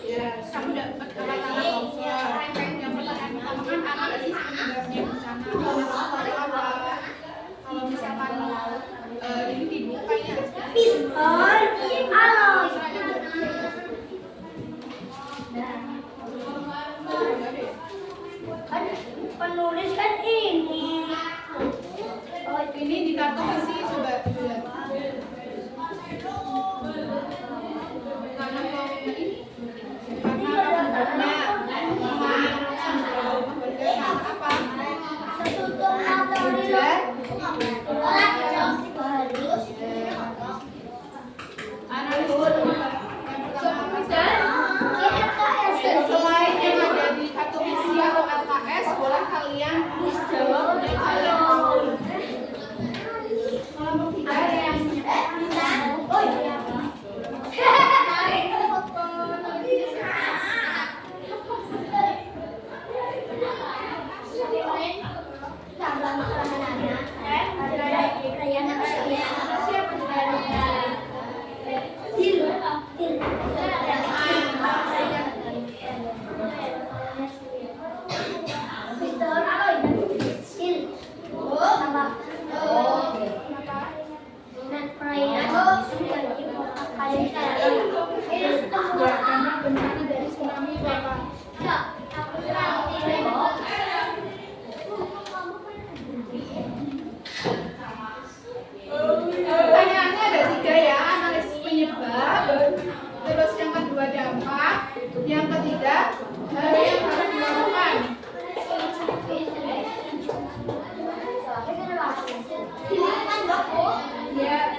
A: Ya, kamu dapat kata-kata longsor. Yang pertanyaan pertama kan analisis penyebabnya bencana. Longsor apa? Kalau misalkan ini dibuka ya.
B: Penulis kan ini.
A: Ini di kartu isi coba. Karena mau ini. Karena apa?
B: Tertutup atau
A: Hujan. Selain yang ada di kartu isi atau LKS, boleh kalian jawab kelompok 3 ada yang karena bencana dari tsunami itu apa? Pertanyaannya ada 3 ya, analisis penyebab, terus yang kedua dampak, yang ketiga hal yang harus dilakukan. Ya.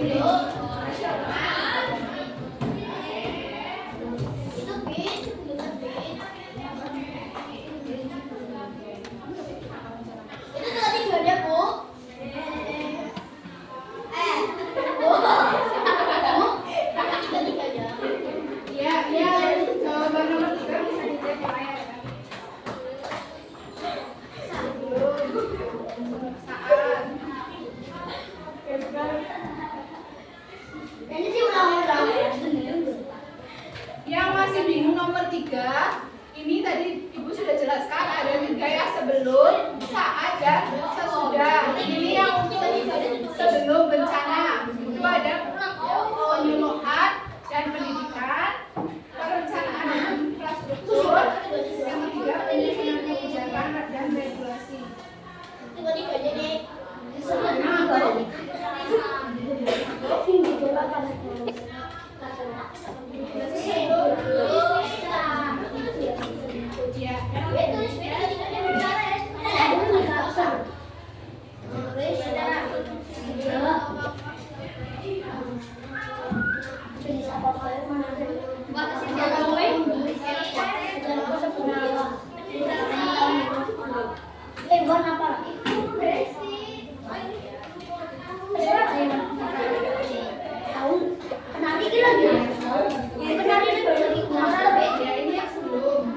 A: Ya, ya, jawaban nomor 3 bisa dilihat di layar ya. Saat. Yang masih bingung nomor 3, ini tadi Ibu sudah jelaskan ada 3 ya, sebelum, saat, dan sesudah. Ini yang untuk sebelum bencana. Itu ada penyuluhan dan pendidikan, perencanaan dan infrastruktur, yang ketiga penyusunan kebijakan dan regulasi. Ya, ini yang sebelum.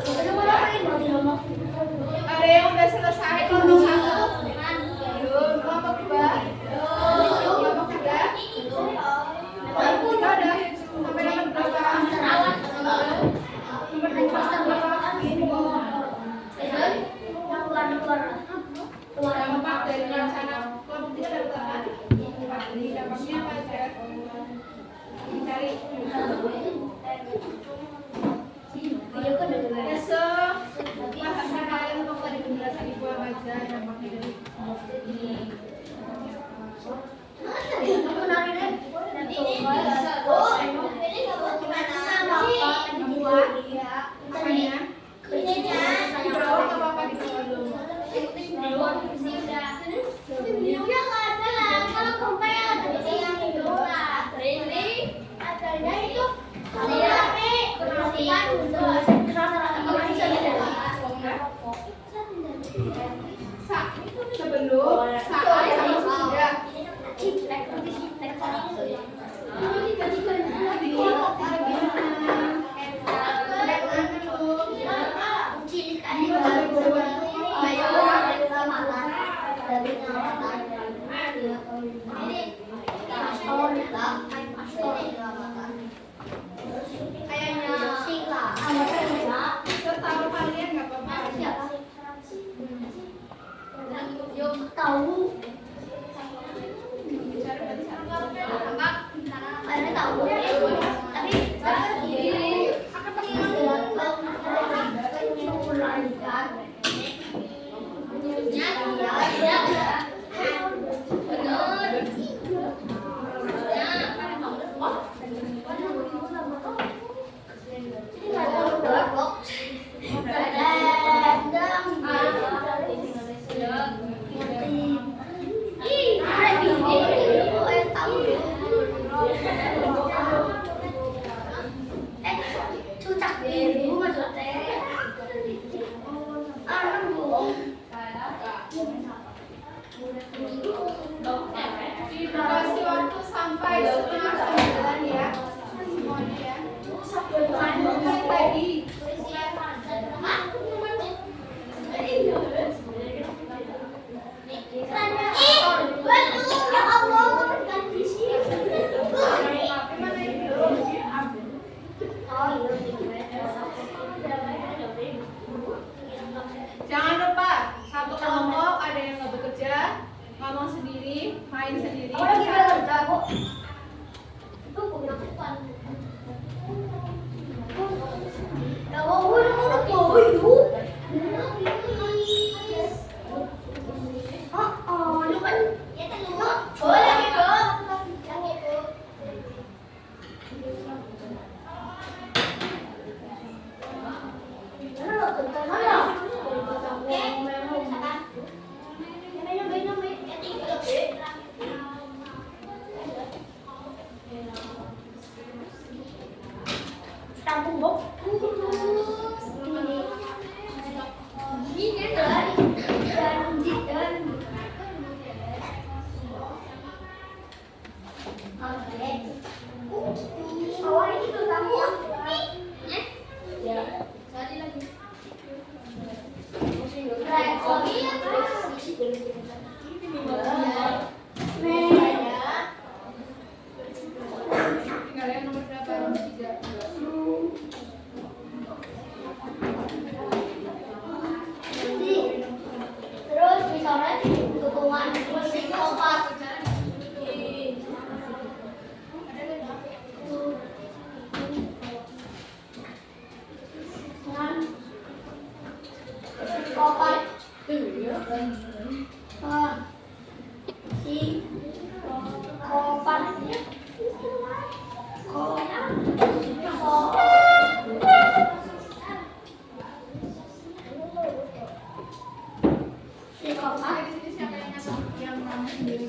A: Satu nggak Ada yang udah selesai kelompok 1? Belum. Kelompok 2? Kelompok 3? Kelompok 3 ada sampai nomor berapa? Nomor 2. Dampak dari rencana kelompok 3 ada berapa? Ini dampaknya apa aja? Dicari. Besok bahasan kalian untuk tadi penjelasan Ibu apa aja dampaknya dari kelompok ini. Makanya di bawah nggak apa-apa, di bawah dulu. Sebelum, saat, sama sesudah. Di kelompok 3. Setahu kalian nggak apa-apa.
B: Tahu. Ada tahu. Tapi
A: Ada Dikasih waktu sampai setengah 9 ya. Semuanya ya. Mulai tadi. Jangan lupa satu kelompok ada yang nggak bekerja, ngomong sendiri, main sendiri. Tinggal yang nomor berapa? Nomor 3.
B: Terus misalnya dukungan musik kompas. Kompas. Si kompas. Si kompas.
A: Di sini siapa yang nyata? Yang nama sendiri.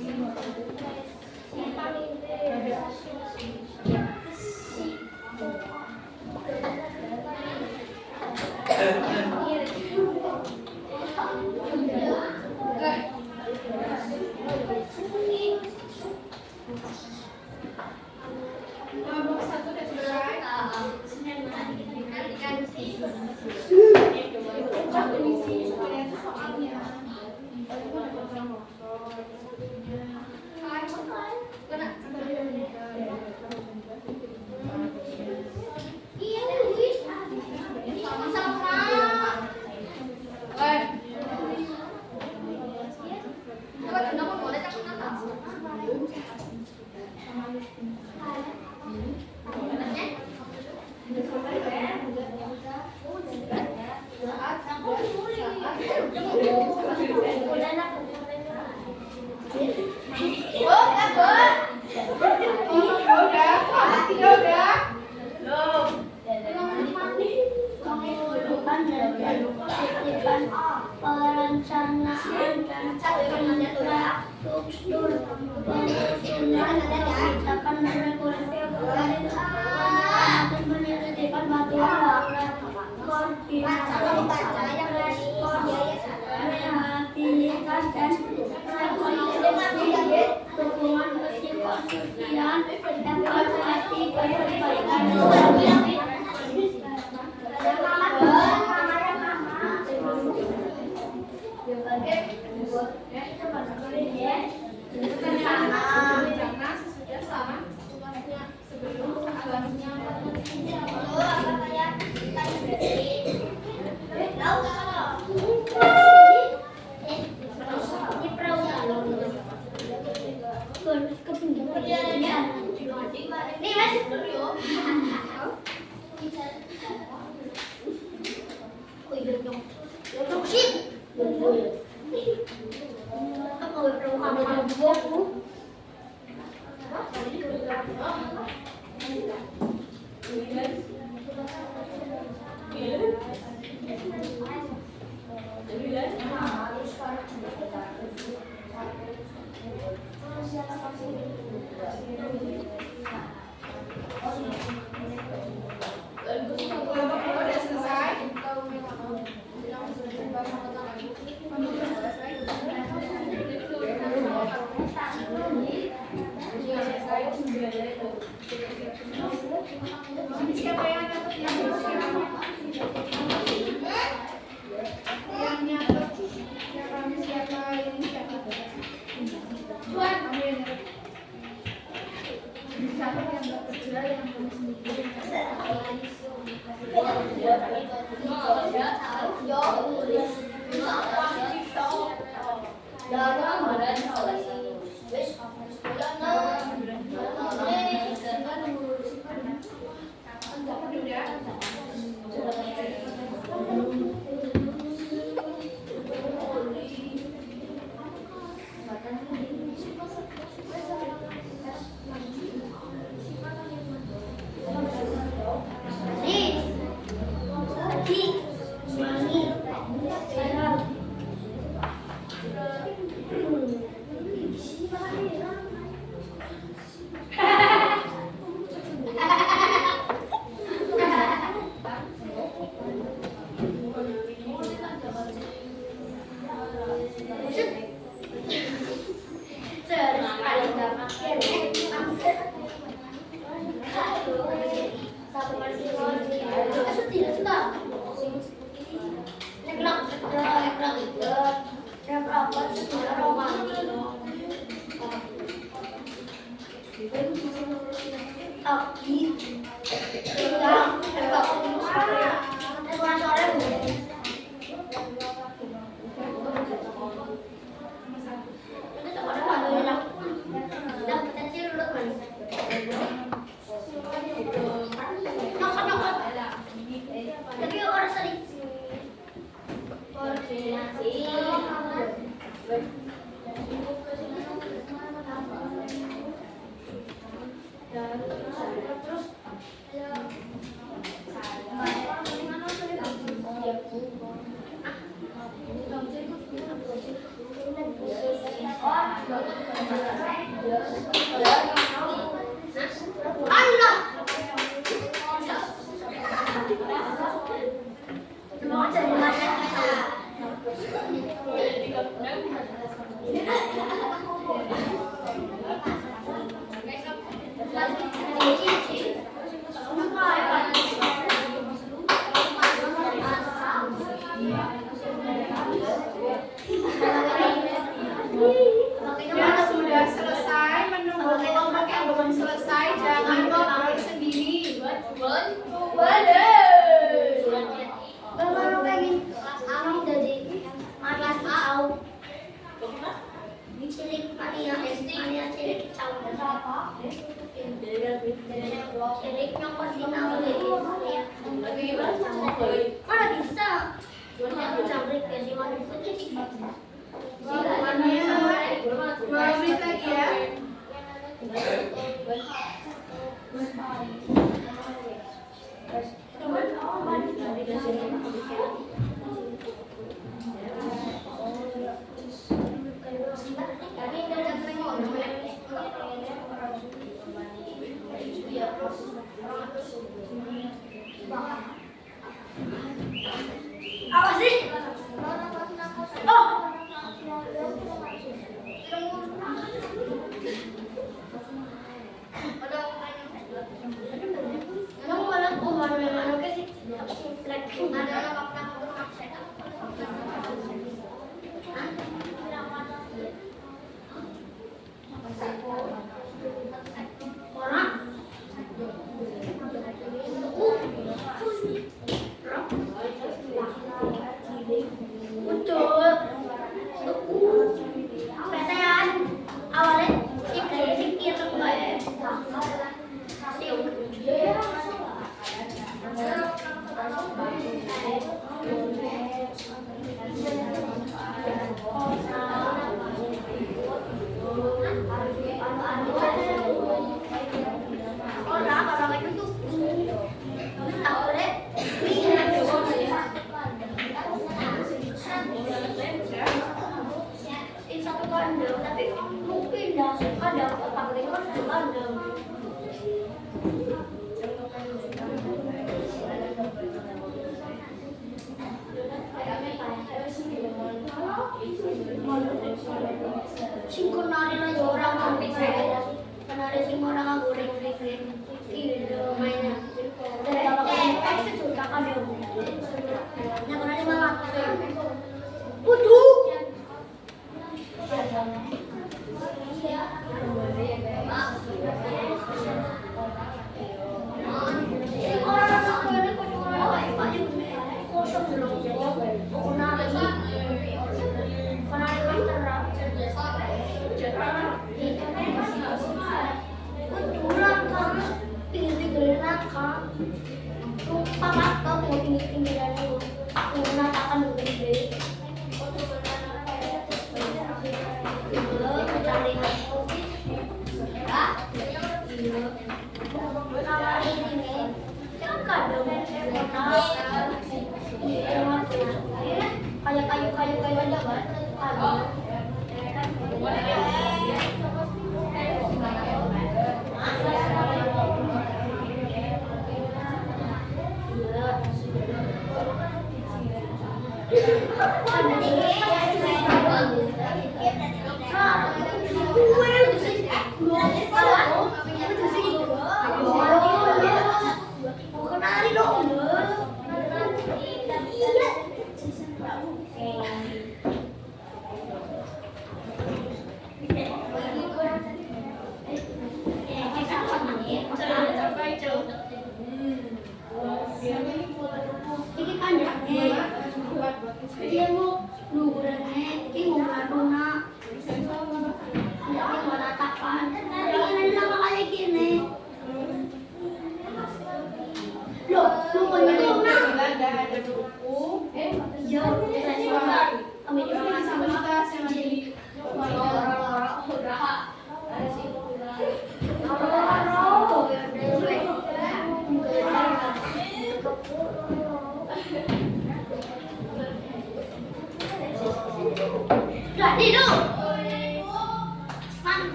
A: Kelompok 1 udah selesai. Soalnya. Perencanaan dan infrastruktur penyusunan kebijakan dan regulasi dan penyelidikan batuan koordinasi rehabilitas dan rekonstruksi dukungan psikososial evaluasi perbaikan Udah selesai. Yang sudah selesai menunggu kelompok yang belum selesai jangan ngobrol sendiri.
B: Kalau pengen aku jadi mania tahu. Cilik mania cilik tahu. Cilik yang pasti tahu jadi mania. Mana bisa? Aku jambrik ke si mania cilik.
A: Mania 2 menit lagi ya.
B: Apa sih? Oh. Kamu malah mana ke sih? Ada apa-apa orang betul PTN awalnya pikir orang itu tuh awalnya satu kandang tapi mungkin dah kandang apa itu kan satu kandang. Singkong nari lagi orang ambil penari singkong orang goreng gitu mainnya dari kalau kita itu kakak dia yang nari malah butuh orang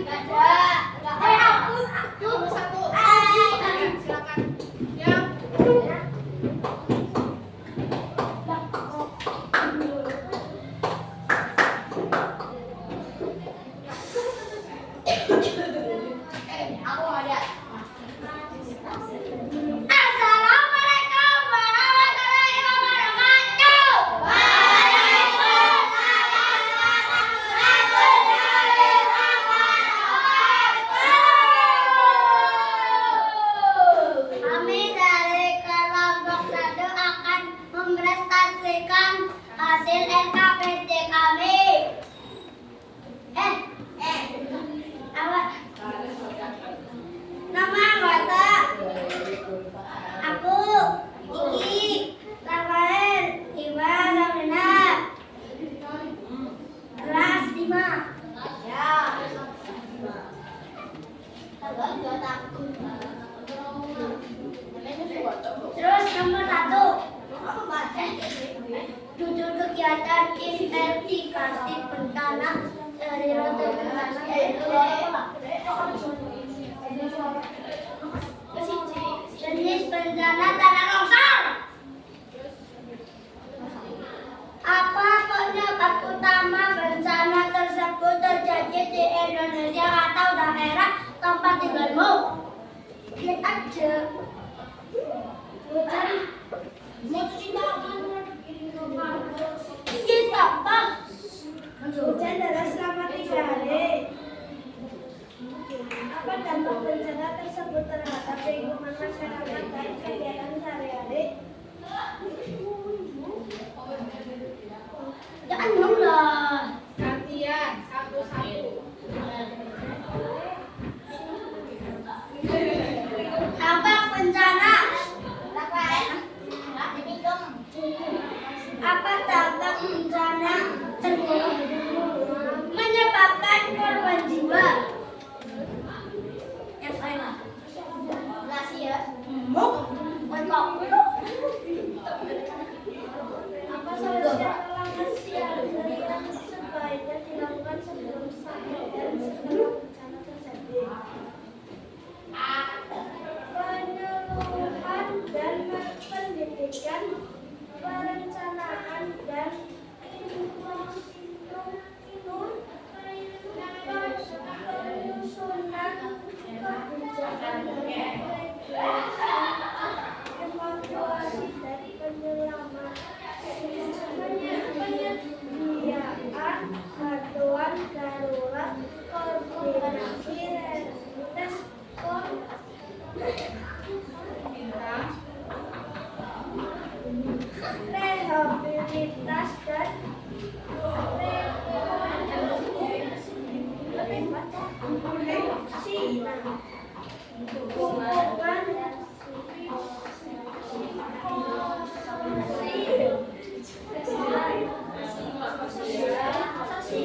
A: Nomor 1. Ya, silakan. Yang
B: Aku ada. Assalamualaikum warahmatullahi wabarakatuh. Kami dari kelompok 1 akan mempresentasikan hasil LKPD kami. Apa? Nama anggota aku Iki, Rafael, Iwa, Sabrina, kelas 5. Ya. Terus nomor 1. Judul kegiatan investigasi bencana dari rute bencana yaitu jenis bencana tanah longsor. Apa penyebab utama bencana tersebut terjadi di Indonesia atau daerah tempat tinggalmu? Lihat aja. Mau cuci tangan. Ini apa? Hujan deras selama 3 hari. Apa dampak bencana tersebut terhadap lingkungan masyarakat dan kegiatan sehari-hari? Jangan dong lah.
A: gantian satu-satu.
B: Dampak bencana. Apa dampak bencana menyebabkan korban jiwa? Yang lain. Rahasia. Apa saja langkah yang sebaiknya dilakukan sebelum sampai dan setelah bencana terjadi? Penyeluruhan dan pendidikan, perencanaan dan penyusunan kebijakan evakuasi dan penyelaman, penyediaan bantuan darurat, koordinasi respon rehabilitas dan rekonstruksi hubungan sosial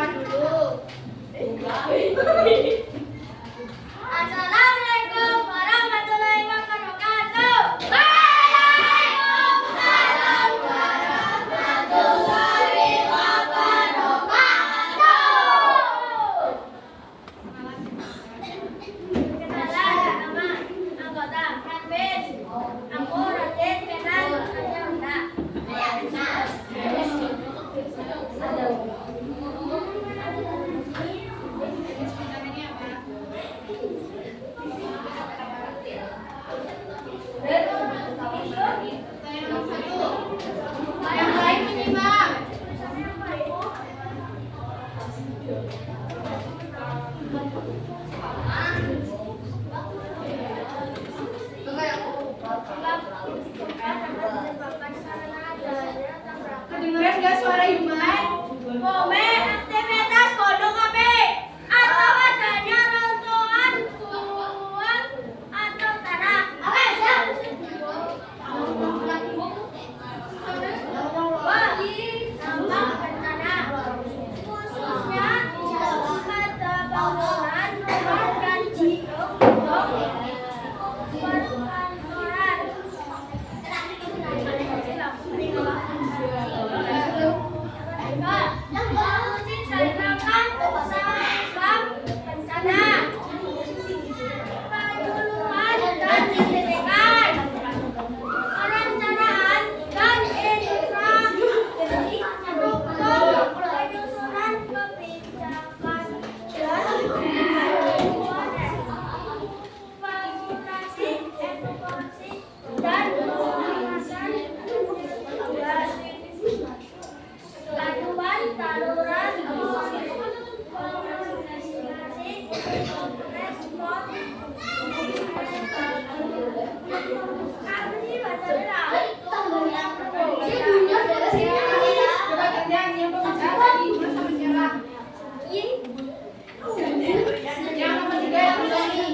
B: berdoa dulu. Assalamualaikum warahmatullahi wabarakatuh. Waalaikumsalam warahmatullahi wabarakatuh. Kenalan nama anggota Kanbin. Aku Raden Kenan Anjanda.
A: Yang lain menyimak. Kedengeran gak suara Yuman?
B: Kome aktivitas kodok kami atau adanya runtuhan kuat atau tanah. Dampak bencana khususnya pada bangunan rumah dan
A: Coba kerjaan yang pembicara tadi Mas sama menyerah. Yang nomor 3 yang berani.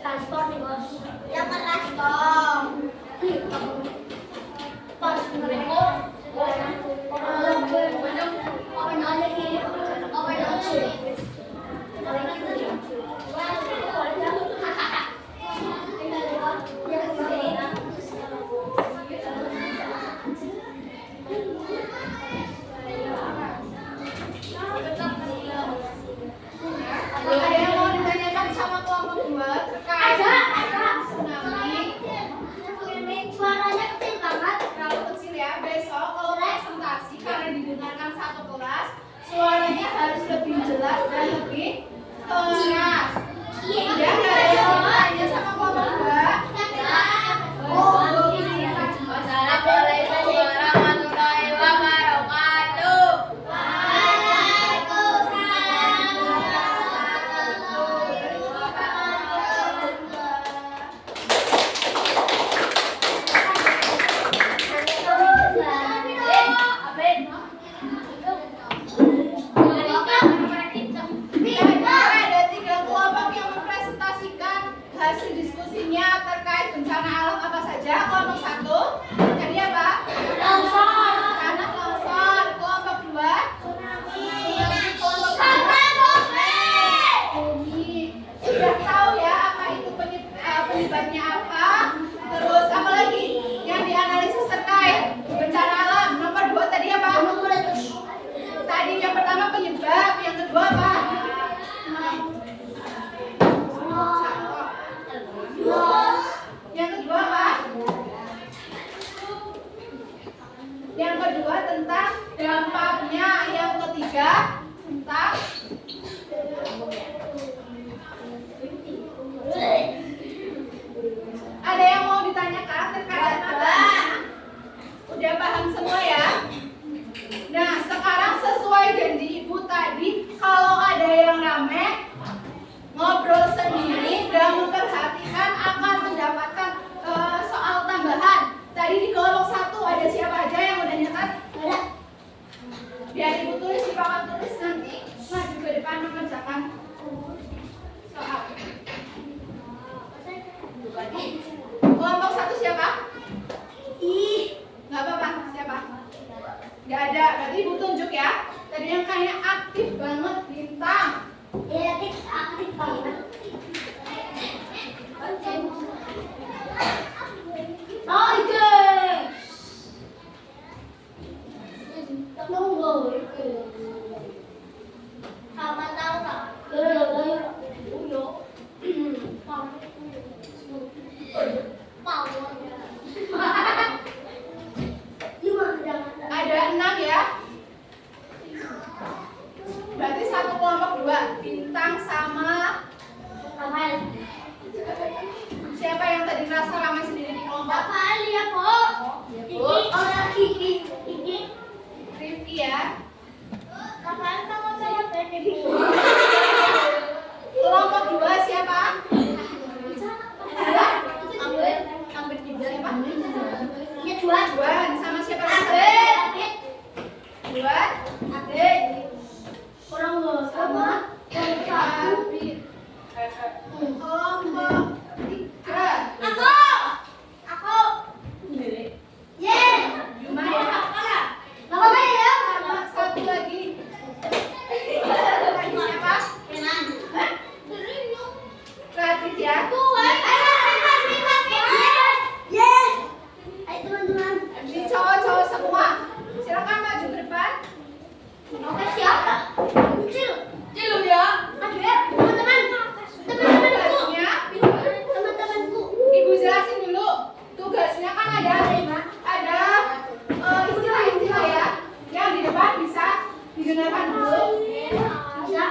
B: Transport nih bos. Yang transport. Pas mereka
A: Ada yang mau ditanyakan sama kelompok 2 terkait tsunami?
B: Suaranya kecil banget.
A: Kalau kecil ya, besok kalau presentasi karena didengarkan satu kelas, suaranya harus lebih jelas dan lebih keras. Udah nggak ada yang mau tanya sama kelompok 2?
B: Assalamualaikum warahmatullahi wabarakatuh.
A: Ada 3 kelompok yang mempresentasikan hasil diskusinya terkait bencana alam apa saja. Kelompok 1 jadi apa? Tanah longsor. Kelompok 2 kelompok 3 bumi. Sudah tahu ya apa itu penyebabnya apa? Terus apa lagi yang dianalisis terkait bencana alam? Nomor 2 tadi apa? Tadi yang pertama penyebab, yang kedua apa? Yang kedua apa? Yang kedua tentang dampaknya. Yang ketiga tentang ada yang mau ditanyakan terkait apa? Udah paham semua ya? Nah, sekarang sesuai janji ibu tadi, kalau ada yang rame, ngobrol sendiri dan memperhatikan akan mendapatkan soal tambahan. Tadi di kelompok 1 ada siapa aja yang udah nyatat? Ada. Biar ibu tulis di papan tulis nanti maju ke depan mengerjakan soal. Kelompok 1 siapa? Nggak apa-apa, siapa? Nggak ada, berarti ibu tunjuk ya. Tadi yang kayaknya aktif banget, Bintang.
B: Iya, aktif banget. Oh, guys. Nunggu. Sama tahu tak?
A: Ada 6 ya. Berarti satu kelompok 2, Bintang sama siapa yang tadi ngerasa ramai sendiri di kelompok?
B: Rafael ya, Bu. Kiki.
A: Rifki ya.
B: Rafael sama Baby.
A: Kelompok 2 siapa?
B: Ambil juga
A: Siapa?
B: ya, Juan.
A: Juan sama siapa lagi? Juan.
B: Kurang loh sama
A: Abid. Kelompok 3.
B: Aku. Ye.
A: Juma ya.
B: Apa ya?
A: Sama satu lagi. Lagi siapa?
B: Kenan.
A: Radit ya.
B: Yes. Ayo teman-teman.
A: Ini cowok-cowok semua. Silakan maju ke depan.
B: Oke, siapa? Kecil
A: ya.
B: Aduh ya, teman-temanku.
A: Tugasnya,
B: Teman-temanku.
A: ibu jelasin dulu. Tugasnya kan ada istilah-istilah ya. Yang di depan bisa didengarkan dulu.
B: Bisa.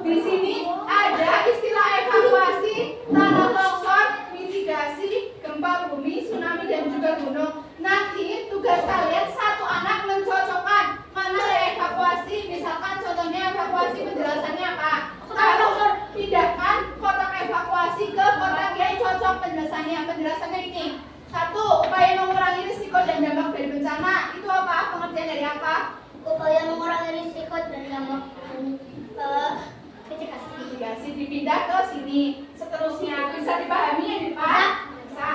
A: Di sini ada istilah evakuasi, tanah longsor, mitigasi, gempa bumi, tsunami dan juga gunung. Nanti tugas kalian satu anak mencocokkan mana ya evakuasi. Misalkan contohnya evakuasi penjelasannya apa. Kalau pindahkan kotak evakuasi ke kotak yang cocok penjelasannya. Penjelasannya ini. 1. Upaya mengurangi risiko dan dampak dari bencana. Itu apa pengertiannya? apa?
B: Upaya mengurangi risiko dan dampak
A: Mitigasi dipindah ke sini. Seterusnya bisa dipahami ya Pak? Bisa.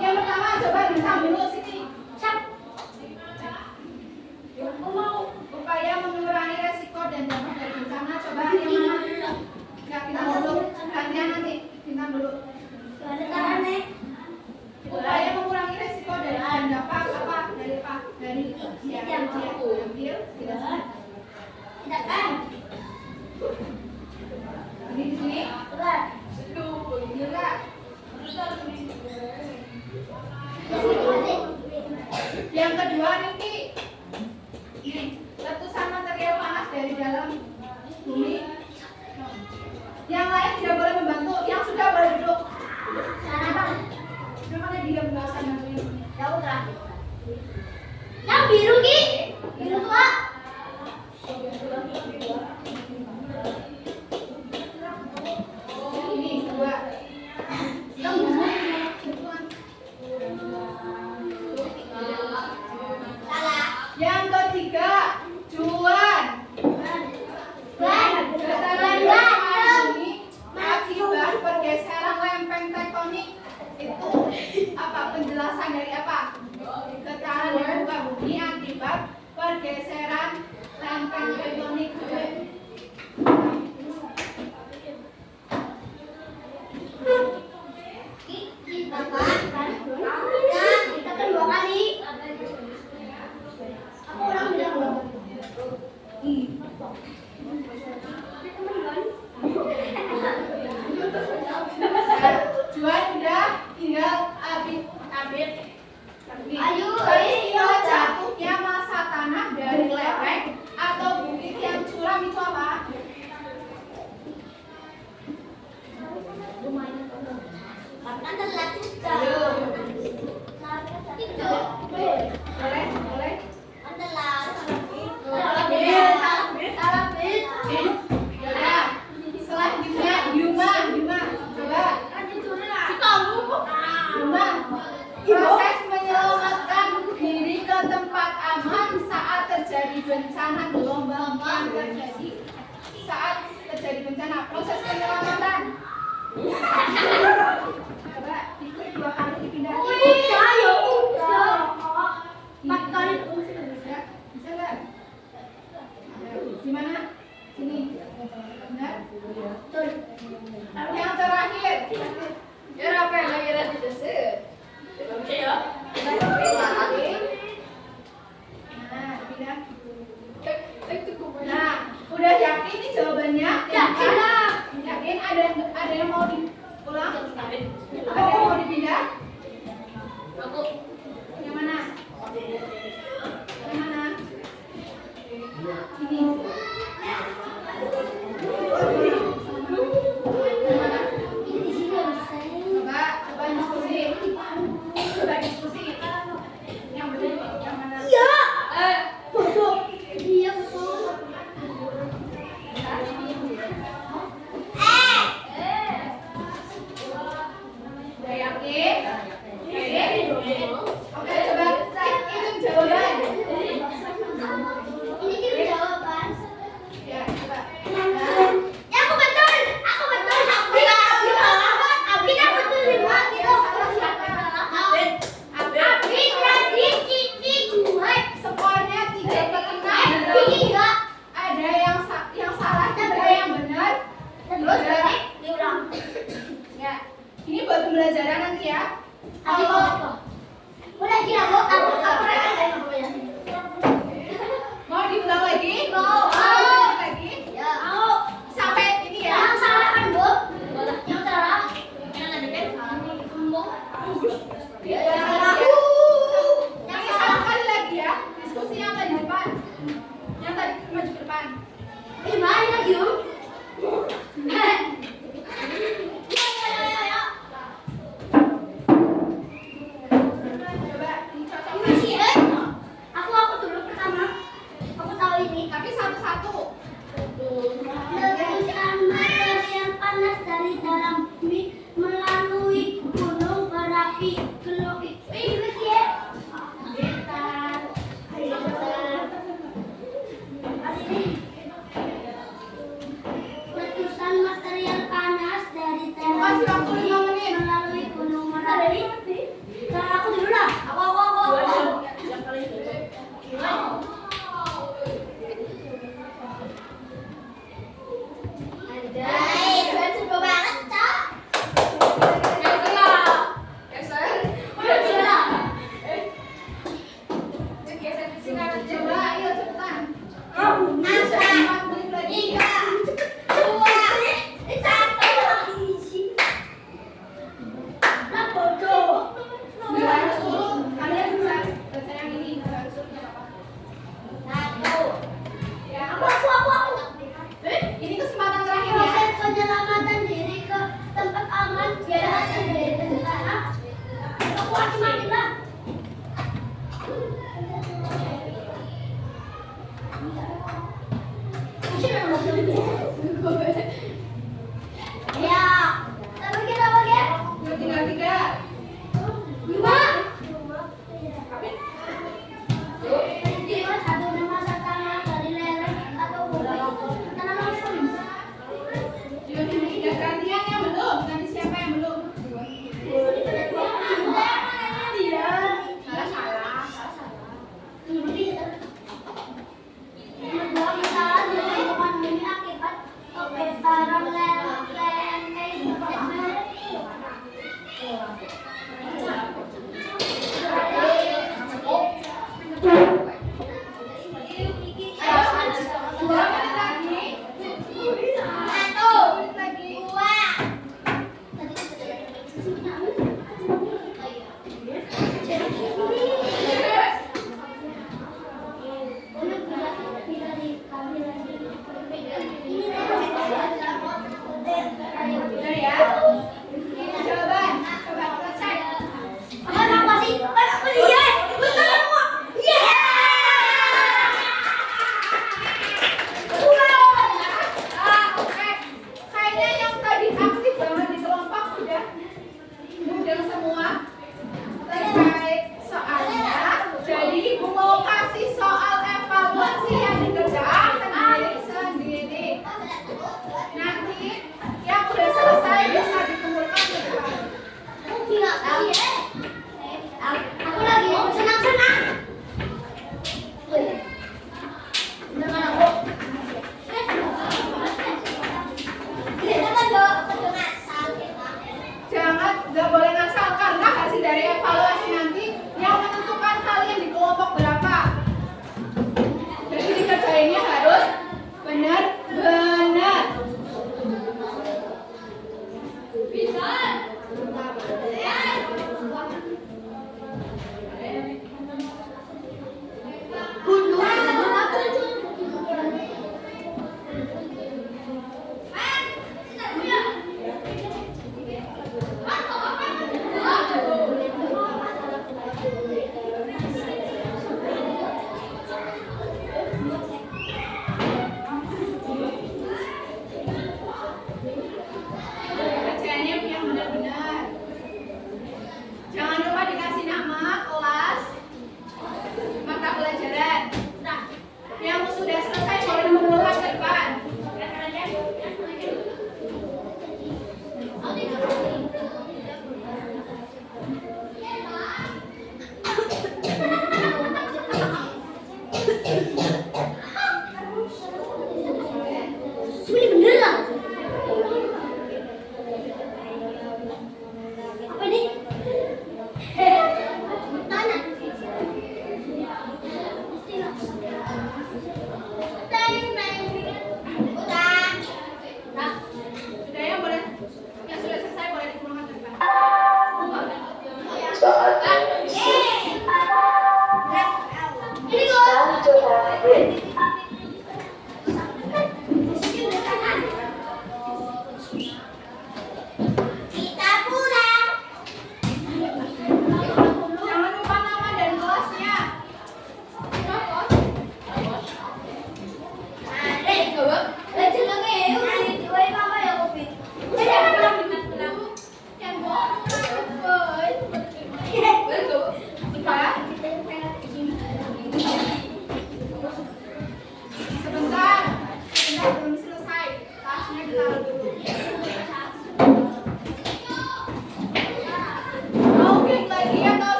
A: Yang pertama coba bintang dulu sini. Aku mau upaya mengurangi resiko dan dampak dari bencana. Coba yang mana? Enggak, bintang dulu. Gantian nanti. Bintang dulu. Upaya mengurangi resiko dan dampak apa? Dari apa? Dari dia ambil.
B: Tidak kan?
A: Ini di sini.
B: Benar.
A: Ini enggak? Yang kedua nanti ini letusan material panas dari dalam bumi. Yang lain tidak boleh membantu, yang sudah boleh duduk. Makanya diam nggak usah bantuin.
B: Yang biru Ki, biru tua.
A: Ini kedua. Yang Yang ketiga, cuan. Akibat pergeseran lempeng tektonik itu apa? Penjelasan dari apa? Getaran di muka bumi akibat pergeseran lempeng tektonik.
B: Kita kedua kali. Aku orang bilang
A: Jual udah, tinggal abit.
B: Ayo,
A: Peristiwa jatuhnya massa tanah dari lereng atau bukit yang curam itu apa?
B: kan telat juga. Itu.
A: Boleh?
B: Kan telat.
A: Ya. Selanjutnya human. Coba. Human. Proses menyelamatkan diri ke tempat aman saat terjadi bencana gelombang yang terjadi. Saat terjadi bencana, proses penyelamatan. Coba ikut 2 kali dipindah. Bisa nggak? Gimana? Sini. Benar? Yang terakhir.
B: Ya apa yang lagi rasa desir?
A: Nah, pindah. Nah, udah yakin nih jawabannya?
B: Yakin lah.
A: Yakin? Ada yang mau diulang? Ada yang mau dipindah?
B: Aku.
A: Yang mana? Yang mana? Ini.
B: Ini di sini
A: Coba diskusi. Yang benar yang mana?
B: Iya. Bodoh. Iya betul.
A: Udah yakin? Yakin?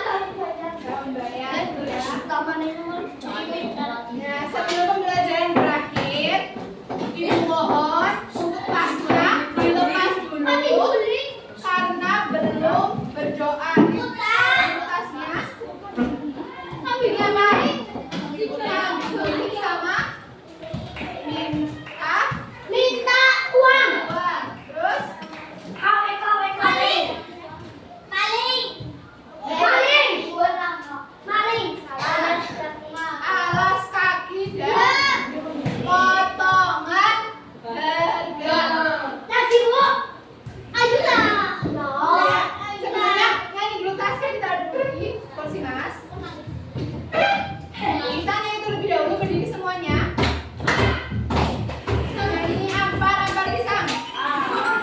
A: Gambaran ya.
B: Taman ini mah.
A: Nah, sebelum pembelajaran berakhir, Ibu mohon untuk tasnya dilepas dulu karena belum berdoa. Ibu tasnya. Tapi dia baik. Yang dibeli sama
B: Minta uang.
A: uang. Terus
B: Maling.
A: alas kaki dan potongan harga. Sebenarnya nyanyi dulu tasnya ditaruh dulu di kursi mas. Kita nyanyi terlebih dahulu berdiri semuanya. Nyanyi ampar pisang.
B: Aduh,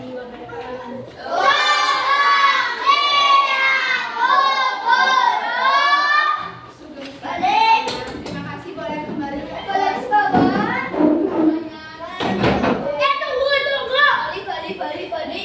B: warahmatullahi wabarakatuh.